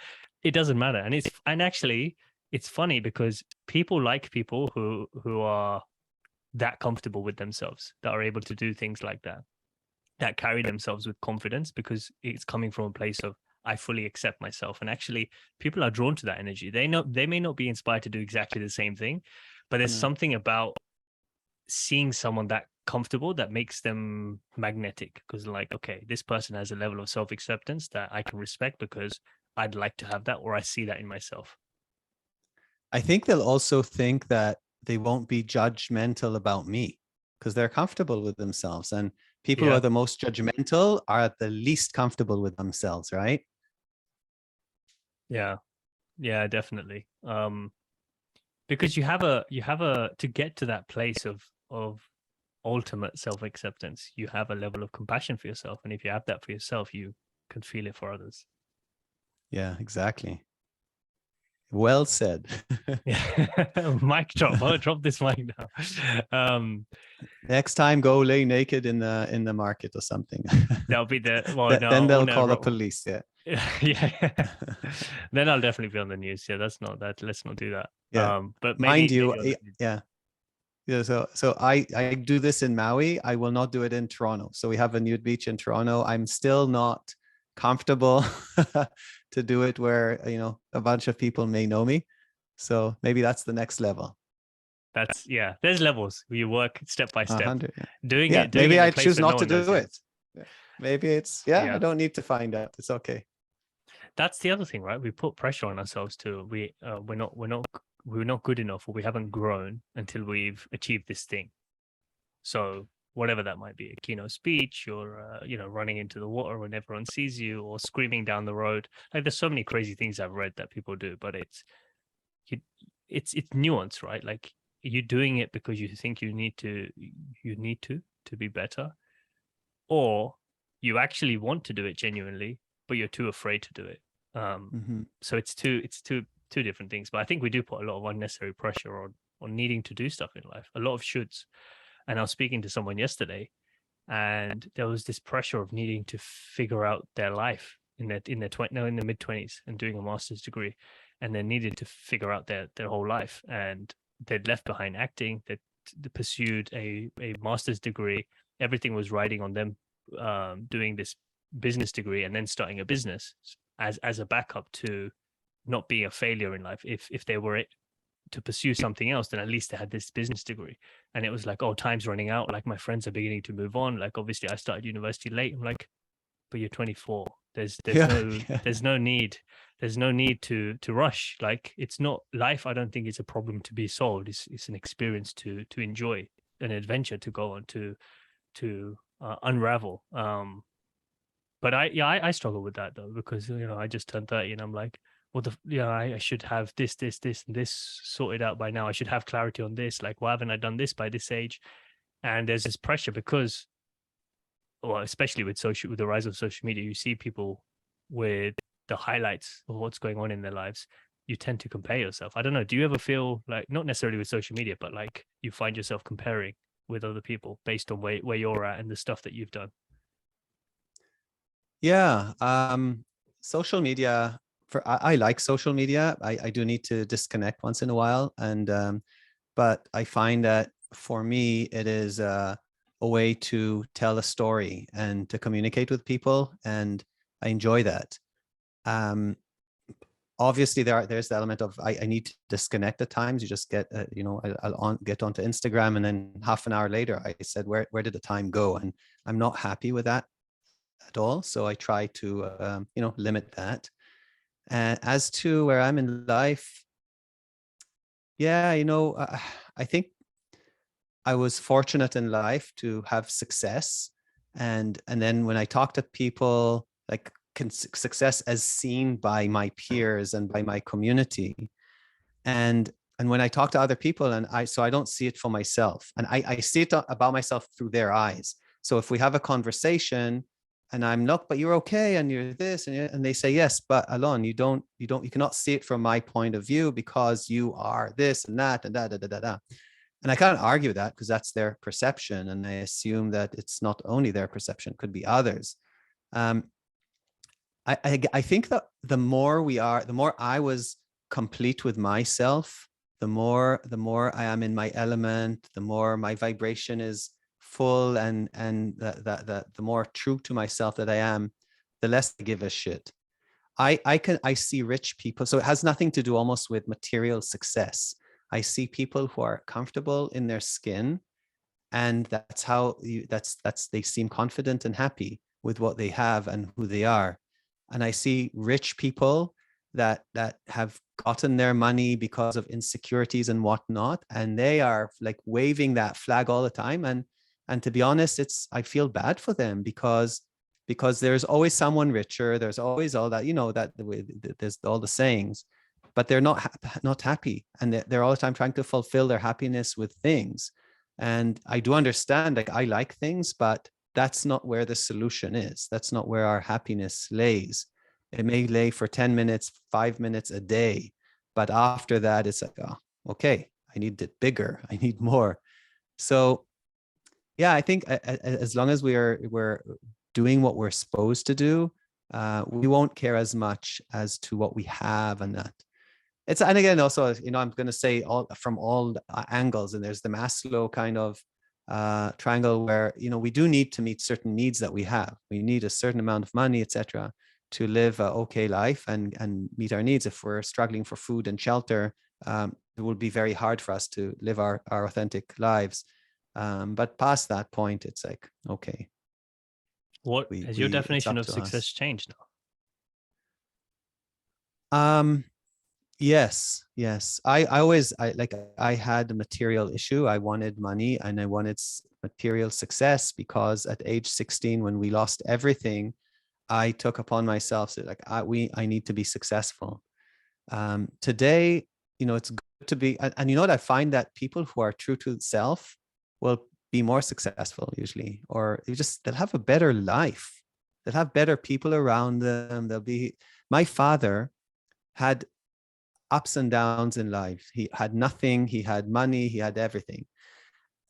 it doesn't matter. And actually it's funny because people like people who are that comfortable with themselves, that are able to do things like that carry themselves with confidence, because it's coming from a place of, I fully accept myself. And actually people are drawn to that energy. They may not be inspired to do exactly the same thing, but there's something about seeing someone that comfortable that makes them magnetic, because like, okay, this person has a level of self-acceptance that I can respect because I'd like to have that, or I see that in myself. I think they'll also think that they won't be judgmental about me because they're comfortable with themselves. And people who are the most judgmental are the least comfortable with themselves, right? Yeah, definitely. Because you have to get to that place of ultimate self-acceptance, you have a level of compassion for yourself. And if you have that for yourself, you can feel it for others. Yeah, exactly. Well said. Yeah. Mic drop. I'll drop this mic now. Next time, go lay naked in the market or something. That'll be the Then no, they'll call the police. Yeah. Yeah. Then I'll definitely be on the news. Yeah, that's not that. Let's not do that. Yeah. But Mind you, maybe yeah. Yeah, so I do this in Maui. I will not do it in Toronto. So we have a nude beach in Toronto. I'm still not comfortable to do it where, a bunch of people may know me. So maybe that's the next level. that's there's levels. You work step by step. 100. Yeah. Doing Yeah, it maybe in a I place choose where no not to one knows do you. it. Yeah. Maybe it's I don't need to find out. It's okay. That's the other thing, right? We put pressure on ourselves to we're not good enough, or we haven't grown until we've achieved this thing. So whatever that might be, a keynote speech, or running into the water when everyone sees you, or screaming down the road. Like, there's so many crazy things I've read that people do, but it's nuance, right? Like, you're doing it because you think you need to be better, or you actually want to do it genuinely, but you're too afraid to do it. So it's two different things. But I think we do put a lot of unnecessary pressure on needing to do stuff in life, a lot of shoulds. And I was speaking to someone yesterday, and there was this pressure of needing to figure out their life in the mid-20s and doing a master's degree, and they needed to figure out their whole life. And they'd left behind acting, they pursued a master's degree. Everything was riding on them doing this business degree and then starting a business as a backup to not be a failure in life. If they were to pursue something else, then at least they had this business degree. And it was like, oh, time's running out. Like, my friends are beginning to move on. Like, obviously I started university late. I'm like, but you're 24. There's no need to rush. Like, it's not life. I don't think it's a problem to be solved. It's an experience to enjoy, an adventure to go on, to unravel. But I struggle with that though, because I just turned 30 and I'm like, well, I should have this and this sorted out by now. I should have clarity on this. Like, why haven't I done this by this age? And there's this pressure because, well, especially with the rise of social media, you see people with the highlights of what's going on in their lives. You tend to compare yourself. I don't know. Do you ever feel like, not necessarily with social media, but like you find yourself comparing with other people based on where you're at and the stuff that you've done? Yeah. Social media, I like social media. I do need to disconnect once in a while. But I find that for me, it is a way to tell a story and to communicate with people. And I enjoy that. Obviously there's the element of I need to disconnect at times. You just get I'll get onto Instagram, and then half an hour later I said, where did the time go? And I'm not happy with that at all. So I try to limit that. And as to where I'm in life, I think I was fortunate in life to have success, and then when I talk to people, like success as seen by my peers and by my community, and when I talk to other people, and I don't see it for myself, and I see it about myself through their eyes. So if we have a conversation and I'm not, but you're okay, and you're this, and they say, yes, but Alon, you cannot see it from my point of view because you are this and that and da. And I can't argue with that because that's their perception, and I assume that it's not only their perception, it could be others. I think that the more I was complete with myself, the more I am in my element, the more my vibration is full, and the more true to myself that I am, the less I give a shit. I see rich people, so it has nothing to do almost with material success. I see people who are comfortable in their skin, and that's how they seem confident and happy with what they have and who they are. And I see rich people that have gotten their money because of insecurities and whatnot, and they are like waving that flag all the time. And to be honest, I feel bad for them because there's always someone richer. There's always all that, that there's all the sayings, but they're not happy, and they're all the time trying to fulfill their happiness with things. And I do understand, like, I like things, but that's not where the solution is. That's not where our happiness lays. It may lay for 10 minutes, 5 minutes a day, but after that, it's like, oh, okay, I need it bigger. I need more. So yeah, I think as long as we're doing what we're supposed to do, we won't care as much as to what we have and that. It's, and again, also, I'm going to say all from all angles, and there's the Maslow kind of triangle where, we do need to meet certain needs that we have. We need a certain amount of money, etc., to live a okay life and meet our needs. If we're struggling for food and shelter, it will be very hard for us to live our authentic lives. But past that point, it's like, okay. What has your it's definition up of to success us. changed Um, yes. I had a material issue. I wanted money and I wanted material success, because at age 16, when we lost everything, I took upon myself that I need to be successful. Today, it's good to be, and you know what, I find that people who are true to self will be more successful usually, or they'll have a better life. They'll have better people around them. My father had ups and downs in life. He had nothing, he had money, he had everything,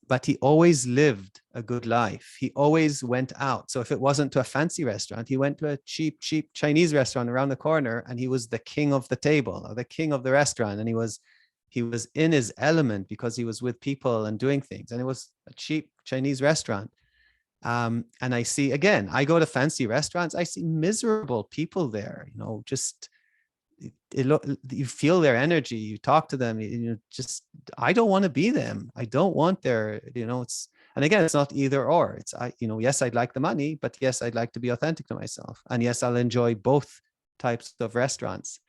but he always lived a good life. He always went out. So if it wasn't to a fancy restaurant, he went to a cheap Chinese restaurant around the corner, and he was the king of the table or the king of the restaurant. And he was in his element because he was with people and doing things. And it was a cheap Chinese restaurant. And I see, again, I go to fancy restaurants, I see miserable people there, just you feel their energy, you talk to them, I don't want to be them. I don't want their, it's, and again, it's not either or. It's, yes, I'd like the money, but yes, I'd like to be authentic to myself. And yes, I'll enjoy both types of restaurants.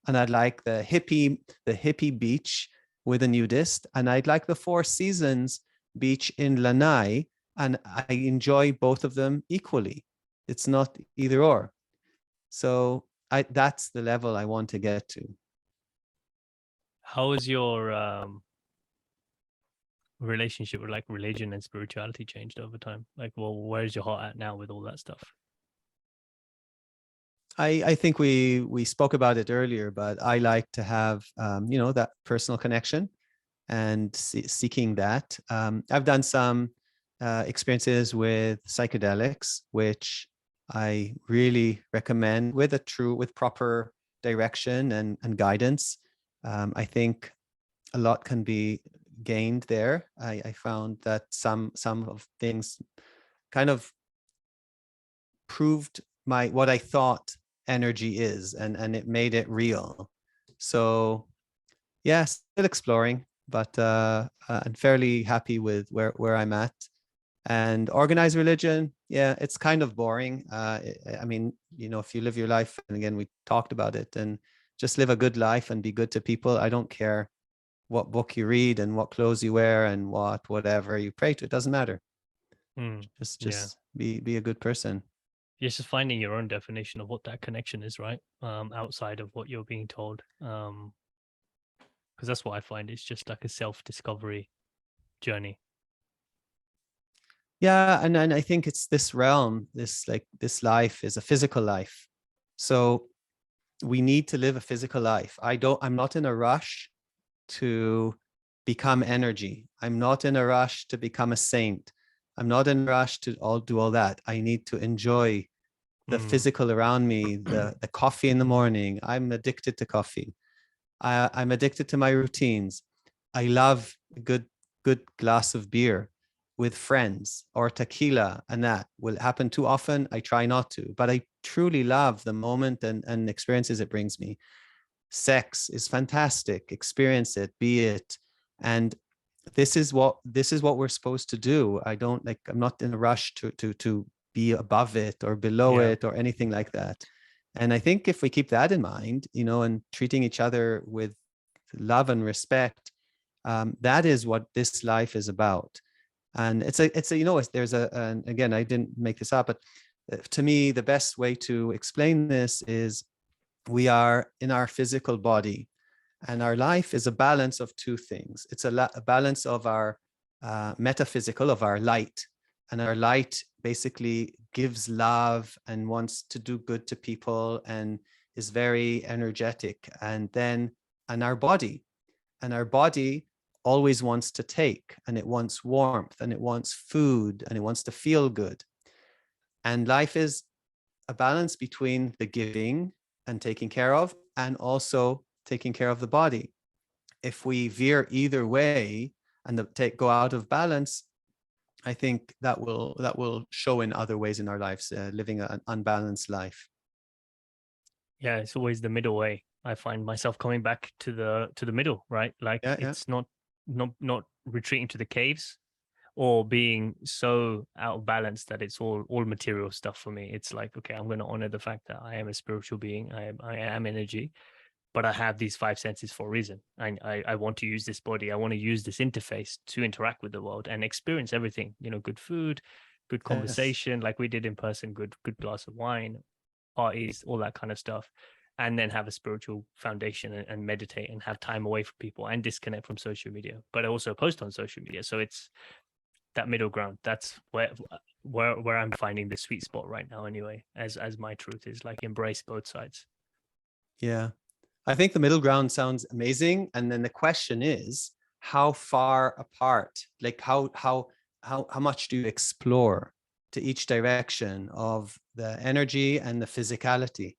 And I'd like the hippie beach with a nudist, and I'd like the Four Seasons beach in Lanai, and I enjoy both of them equally. It's not either or. So that's the level I want to get to. How has your relationship with religion and spirituality changed over time? Where's your heart at now with all that stuff? I think we spoke about it earlier, but I like to have that personal connection and seeking that. I've done some experiences with psychedelics, which I really recommend, with proper direction and guidance. I think a lot can be gained there. I found that some of things kind of proved what I thought energy is, and it made it real. So yeah, still exploring, but I'm fairly happy with where I'm at. And organized religion, yeah, it's kind of boring. I mean, if you live your life, and again, we talked about it, and just live a good life and be good to people. I don't care what book you read and what clothes you wear and whatever you pray to. It doesn't matter. Just be a good person. You're just finding your own definition of what that connection is, right? Outside of what you're being told. Because that's what I find. It's just like a self-discovery journey. Yeah, and I think it's this realm, this life is a physical life. So we need to live a physical life. I'm not in a rush to become energy. I'm not in a rush to become a saint. I'm not in a rush to do all that. I need to enjoy the physical around me, the coffee in the morning. I'm addicted to coffee. I'm addicted to my routines. I love a good glass of beer with friends, or tequila, and that will happen too often. I try not to, but I truly love the moment and experiences it brings me. Sex is fantastic. Experience it, be it. And this is what we're supposed to do. I'm not in a rush to be above it or below it or anything like that. And I think if we keep that in mind, and treating each other with love and respect, that is what this life is about. And and again, I didn't make this up, but to me, the best way to explain this is we are in our physical body, and our life is a balance of two things. It's a balance of our metaphysical, of our light, and our light basically gives love and wants to do good to people and is very energetic. And our body always wants to take, and it wants warmth, and it wants food, and it wants to feel good. And life is a balance between the giving and taking care of, and also taking care of the body. If we veer either way and go out of balance, I think that will show in other ways in our lives, living an unbalanced life. Yeah, it's always the middle way. I find myself coming back to the middle, right? Like it's not retreating to the caves or being so out of balance that it's all material stuff for me. It's like, okay, I'm going to honor the fact that I am a spiritual being. I am energy, but I have these five senses for a reason. I want to use this body. I want to use this interface to interact with the world and experience everything. Good food, good conversation, like we did in person, good glass of wine, parties, all that kind of stuff. And then have a spiritual foundation and meditate and have time away from people and disconnect from social media, but also post on social media. So it's that middle ground. That's where I'm finding the sweet spot right now anyway, as my truth is, like, embrace both sides. Yeah. I think the middle ground sounds amazing. And then the question is, how far apart, like how much do you explore to each direction of the energy and the physicality?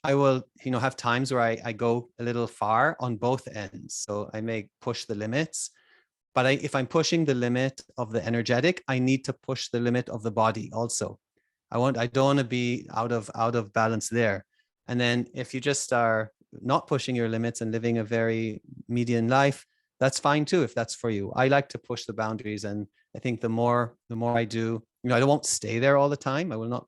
I will, have times where I go a little far on both ends. So I may push the limits, but if I'm pushing the limit of the energetic, I need to push the limit of the body also. I don't want to be out of balance there. And then if you just are not pushing your limits and living a very median life, that's fine too, if that's for you. I like to push the boundaries. And I think the more I do, I won't stay there all the time. I will not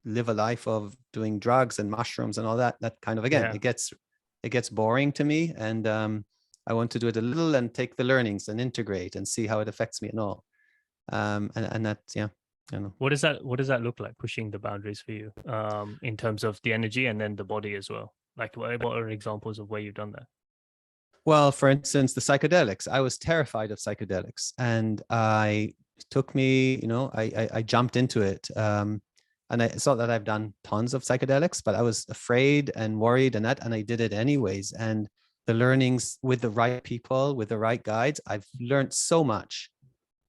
live a life of doing drugs and mushrooms and all that. That kind of, again, it gets boring to me. And I want to do it a little and take the learnings and integrate and see how it affects me and all. And that's, yeah. I don't know. What does that look like, pushing the boundaries for you, in terms of the energy and then the body as well? Like, what are examples of where you've done that? Well, for instance, the psychedelics. I was terrified of psychedelics, and it took me, I jumped into it. And it's not that I've done tons of psychedelics, but I was afraid and worried and I did it anyways. And the learnings with the right people, with the right guides, I've learned so much.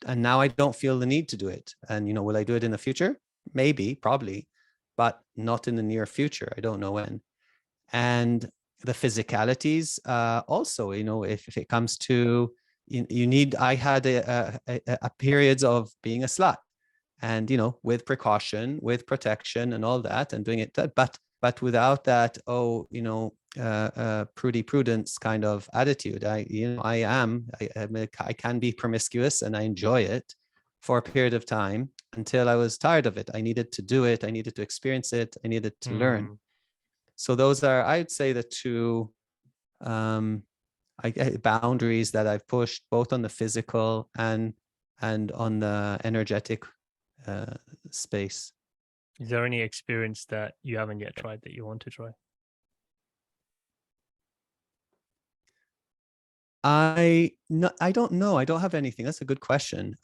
And now I don't feel the need to do it. And, will I do it in the future? Maybe, probably, but not in the near future. I don't know when. And the physicalities, also, if it comes to, I had a periods of being a slut, and, with precaution, with protection and all that, and doing it, but without that, prudy prudence kind of attitude. I can be promiscuous and I enjoy it for a period of time until I was tired of it. I needed to do it. I needed to experience it. I needed to learn. So those are, I would say, the two boundaries that I've pushed, both on the physical and on the energetic space. Is there any experience that you haven't yet tried that you want to try? I don't know. I don't have anything. That's a good question.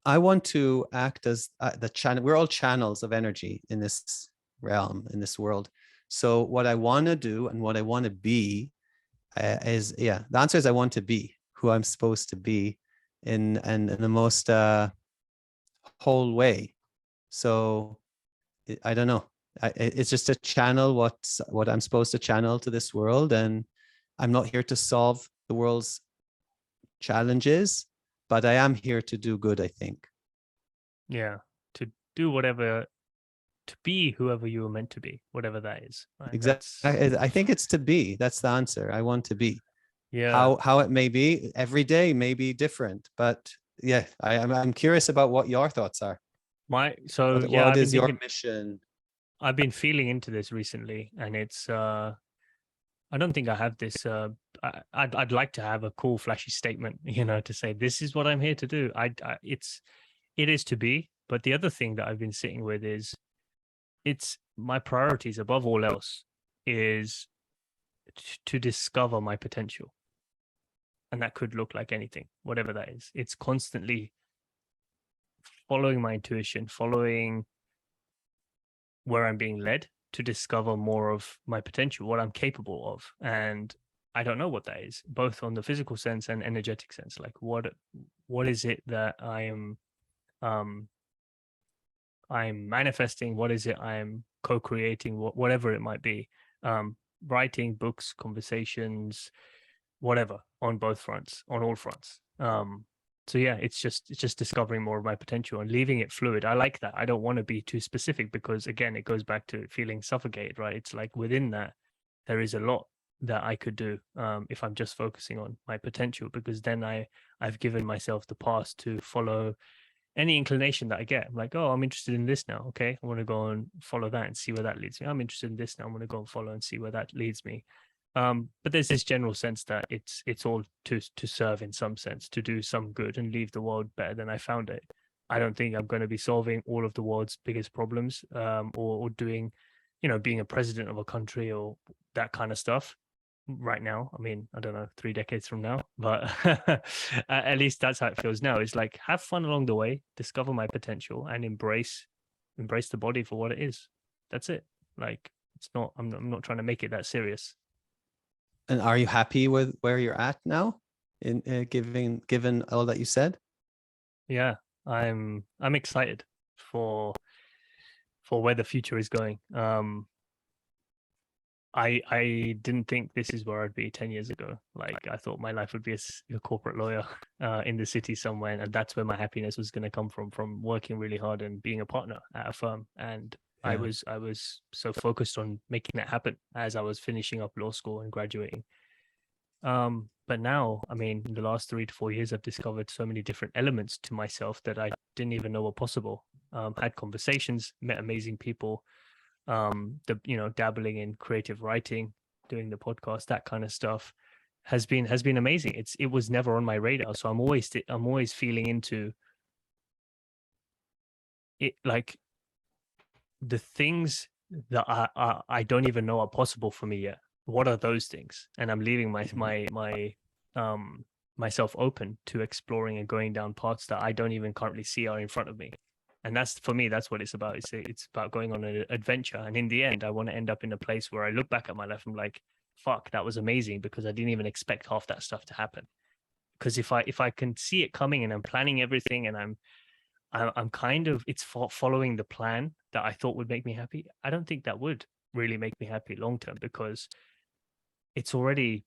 I want to act as the channel. We're all channels of energy in this realm, in this world. So what I want to do and what I want to be the answer is I want to be who I'm supposed to be in the most whole way. So I don't know. It's just a channel what I'm supposed to channel to this world, and I'm not here to solve the world's challenges, but I am here to do good, I think. Yeah, to do whatever, to be whoever you were meant to be, whatever that is. Right? Exactly. I think it's to be. That's the answer. I want to be. Yeah. How it may be every day may be different, but yeah, I'm curious about what your thoughts are. What is your mission? I've been feeling into this recently, and it's I don't think I have this. I'd like to have a cool, flashy statement, to say this is what I'm here to do. It is to be. But the other thing that I've been sitting with is, it's my priorities above all else is to discover my potential, and that could look like anything, whatever that is. It's constantly following my intuition, following where I'm being led to discover more of my potential, what I'm capable of. And I don't know what that is, both on the physical sense and energetic sense. Like what is it that um I'm manifesting? What is it I'm co-creating? Whatever it might be. Writing, books, conversations, whatever, on both fronts, on all fronts. So yeah, it's just discovering more of my potential and leaving it fluid. I like that. I don't want to be too specific, because again, it goes back to feeling suffocated, right? It's like within that there is a lot that I could do, if I'm just focusing on my potential, because then I've given myself the pass to follow any inclination that I get. I'm like, oh, I'm interested in this now. Okay, I want to go and follow that and see where that leads me. I'm interested in this now. I'm going to go and follow and see where that leads me. But there's this general sense that it's all to serve in some sense, to do some good and leave the world better than I found it. I don't think I'm going to be solving all of the world's biggest problems, or doing, being a president of a country or that kind of stuff right now. I mean, I don't know, 3 decades from now, but at least that's how it feels now. It's like, have fun along the way, discover my potential, and embrace the body for what it is. That's it. Like, it's not. I'm not trying to make it that serious. And are you happy with where you're at now, in given all that you said? Yeah, I'm excited for where the future is going. I didn't think this is where I'd be 10 years ago. Like, I thought my life would be a corporate lawyer in the city somewhere, and that's where my happiness was going to come from working really hard and being a partner at a firm. And I Yeah. was so focused on making that happen as I was finishing up law school and graduating. But now, I mean, in the last 3 to 4 years, I've discovered so many different elements to myself that I didn't even know were possible. Had conversations, met amazing people, dabbling in creative writing, doing the podcast, that kind of stuff has been amazing. It was never on my radar, so I'm always feeling into it, like the things that I don't even know are possible for me yet. What are those things? And I'm leaving myself open to exploring and going down paths that I don't even currently see are in front of me. And that's, for me, that's what it's about. It's about going on an adventure. And in the end, I want to end up in a place where I look back at my life and I'm like, fuck, that was amazing, because I didn't even expect half that stuff to happen. Because if I can see it coming and I'm planning everything and I'm kind of, it's following the plan that I thought would make me happy, I don't think that would really make me happy long term, because it's already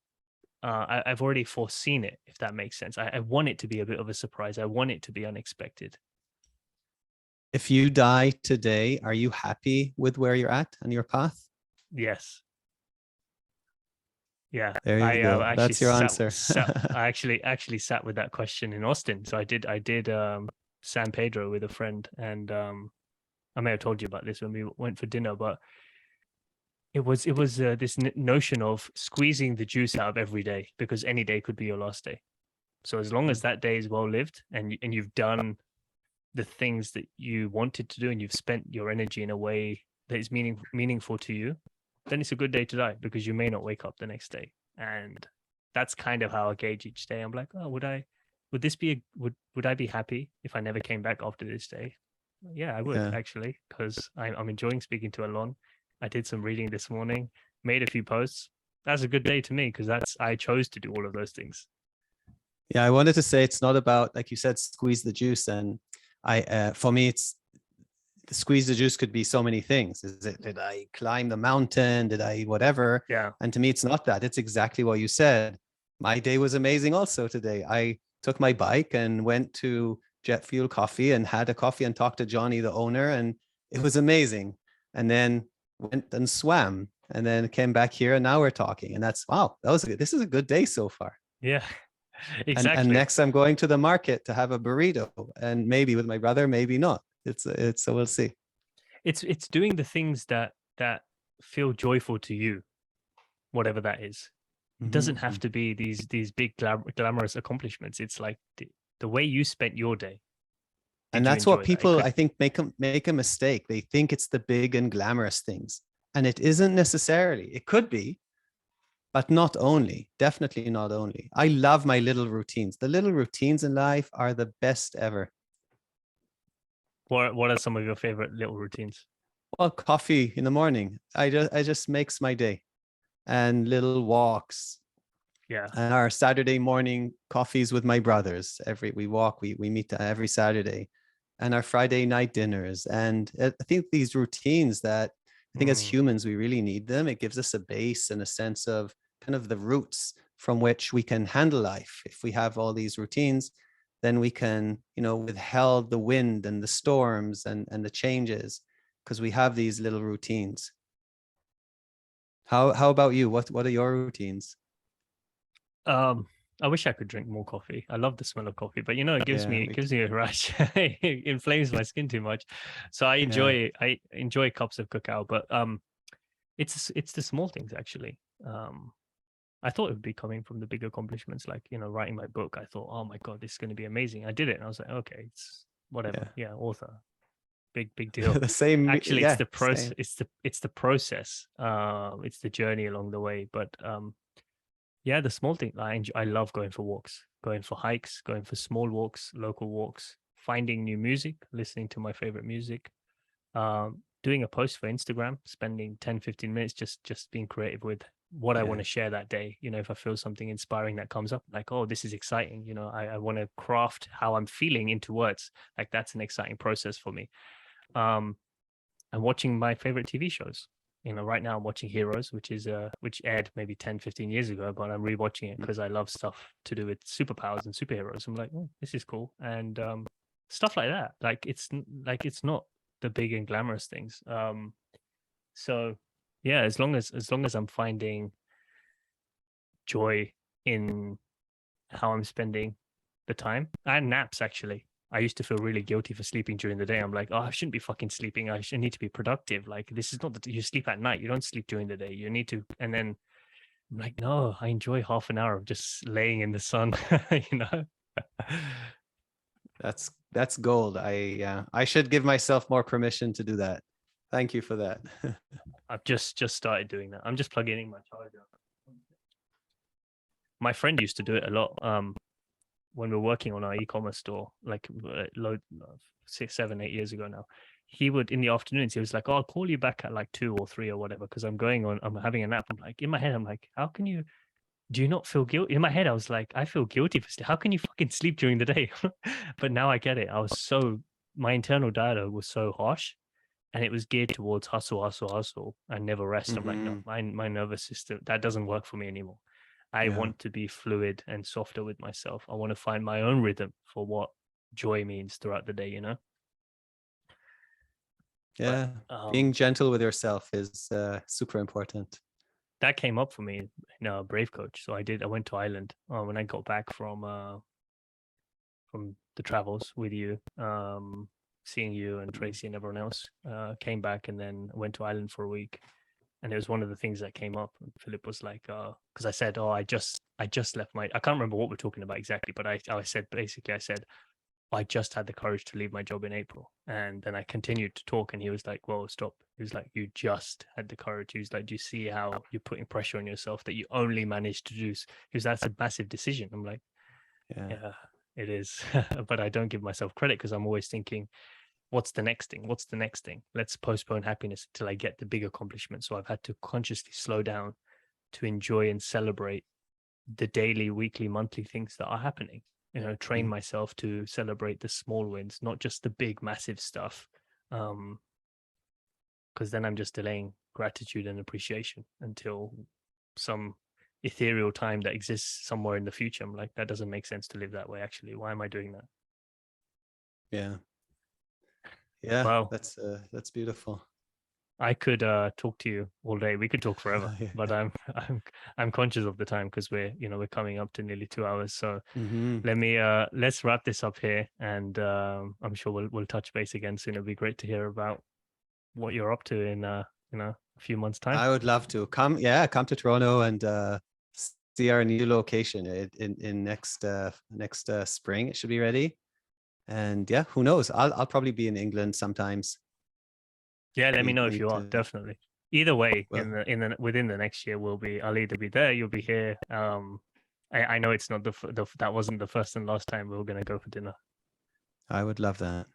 I've already foreseen it, if that makes sense. I want it to be a bit of a surprise. I want it to be unexpected. If you die today, are you happy with where you're at on your path? Yes. Yeah. There you I go. actually That's your answer. I actually sat with that question in Austin. So I did San Pedro with a friend, and I may have told you about this when we went for dinner, but it was this notion of squeezing the juice out of every day, because any day could be your last day. So as long as that day is well lived, and you've done the things that you wanted to do, and you've spent your energy in a way that is meaningful to you, then it's a good day to die, because you may not wake up the next day. And that's kind of how I gauge each day. I'm like, oh, would I be happy if I never came back after this day? Yeah, I would, Yeah. actually, because I'm enjoying speaking to Alon. I did some reading this morning, made a few posts. That's a good day to me, because I chose to do all of those things. Yeah, I wanted to say it's not about, like you said, squeeze the juice. And for me, it's squeeze the juice could be so many things. Did I climb the mountain? Did I whatever? Yeah. And to me, it's not that. It's exactly what you said. My day was amazing also today. I took my bike and went to Jet Fuel Coffee and had a coffee and talked to Johnny, the owner, and it was amazing. And then went and swam, and then came back here, and now we're talking. And that's, wow, this is a good day so far. Yeah. And Exactly. next I'm going to the market to have a burrito, and maybe with my brother, maybe not. It's so we'll see. It's doing the things that feel joyful to you, whatever that is. It doesn't have to be these big glamorous accomplishments. It's like the way you spent your day. And that's what people, I think, make a mistake. They think it's the big and glamorous things, and it isn't necessarily. It could be, but not only. Definitely not only. I love my little routines. The little routines in life are the best ever. What are some of your favorite little routines? Well, coffee in the morning. I just makes my day, and little walks. Yeah. And our Saturday morning coffees with my brothers. We meet every Saturday, and our Friday night dinners. And I think these routines that I think as Mm. humans we really need them. It gives us a base and a sense of kind of the roots from which we can handle life. If we have all these routines, then we can, withheld the wind and the storms and the changes because we have these little routines. How about you? What are your routines? Um, I wish I could drink more coffee. I love the smell of coffee, but it gives Yeah, me a rush. It inflames my skin too much. So yeah, I enjoy cups of cacao, but it's the small things actually. I thought it would be coming from the big accomplishments, like writing my book. I thought, oh my god, this is going to be amazing. I did it, and I was like, okay, it's whatever. yeah. Yeah, author, big deal. The same, Actually, it's yeah, the process. same. It's the process. It's the journey along the way. But yeah, the small thing. I love going for walks, going for hikes, going for small walks, local walks, finding new music, listening to my favorite music, doing a post for Instagram, spending 10, 15 minutes just being creative with what I want Yeah, to share that day. If I feel something inspiring that comes up, like, oh, this is exciting. I want to craft how I'm feeling into words. Like that's an exciting process for me. Um, and watching my favorite TV shows. Right now I'm watching Heroes, which aired maybe 10, 15 years ago, but I'm rewatching it mm, because I love stuff to do with superpowers and superheroes. I'm like, oh, this is cool. And stuff like that. It's not the big and glamorous things. So yeah, as long as I'm finding joy in how I'm spending the time and naps actually. I used to feel really guilty for sleeping during the day. I'm like, oh, I shouldn't be fucking sleeping. I should need to be productive. Like this is not that you sleep at night. You don't sleep during the day. You need to. And then I'm like, no, I enjoy half an hour of just laying in the sun. you know. that's gold. I should give myself more permission to do that. Thank you for that. I've just started doing that. I'm just plugging in my charger. My friend used to do it a lot. When we were working on our e-commerce store, like 6, 7, 8 years ago now, he would in the afternoons, he was like, oh, I'll call you back at like 2 or 3 or whatever, because I'm having a nap. I'm like, in my head, I'm like, how can you, do you not feel guilty? In my head, I was like, I feel guilty for sleep. How can you fucking sleep during the day? But now I get it. My internal dialogue was so harsh, and it was geared towards hustle, hustle, hustle, and never rest. I'm like, no, Hmm. my nervous system, that doesn't work for me anymore. I Yeah, want to be fluid and softer with myself. I want to find my own rhythm for what joy means throughout the day. But yeah. Being gentle with yourself is super important. that came up for me in a Brave Coach. So I went to Ireland when I got back from the travels with you, seeing you and Mm. Tracy and everyone else. Came back and then went to Ireland for a week. And it was one of the things that came up. And Philip was like, because I said, oh, I just left my, I can't remember what we're talking about exactly, but I said, basically, I said, I just had the courage to leave my job in April. And then I continued to talk, and he was like, well, stop. He was like, you just had the courage. He was like, do you see how you're putting pressure on yourself that you only managed to do? He was, that's a massive decision. I'm like, Yeah. yeah, it is. But I don't give myself credit because I'm always thinking, what's the next thing? What's the next thing? Let's postpone happiness until I get the big accomplishment. So I've had to consciously slow down to enjoy and celebrate the daily, weekly, monthly things that are happening. Train Mm. myself to celebrate the small wins, not just the big, massive stuff. Because then I'm just delaying gratitude and appreciation until some ethereal time that exists somewhere in the future. I'm like, that doesn't make sense to live that way. Actually, why am I doing that? Yeah. Yeah. Well, That's beautiful. I could talk to you all day. We could talk forever, but Yeah. I'm conscious of the time because we're coming up to nearly 2 hours. So Hmm. let's wrap this up here, and I'm sure we'll touch base again soon. It'll be great to hear about what you're up to in a few months' time. I would love to come. Yeah, come to Toronto and see our new location in next spring. It should be ready. And yeah, who knows? I'll probably be in England sometimes. Yeah, let me Meet know if meet. you are, definitely. Either way, Well, within the next year, I'll either be there, you'll be here. I know it's not that wasn't the first and last time we were gonna go for dinner. I would love that.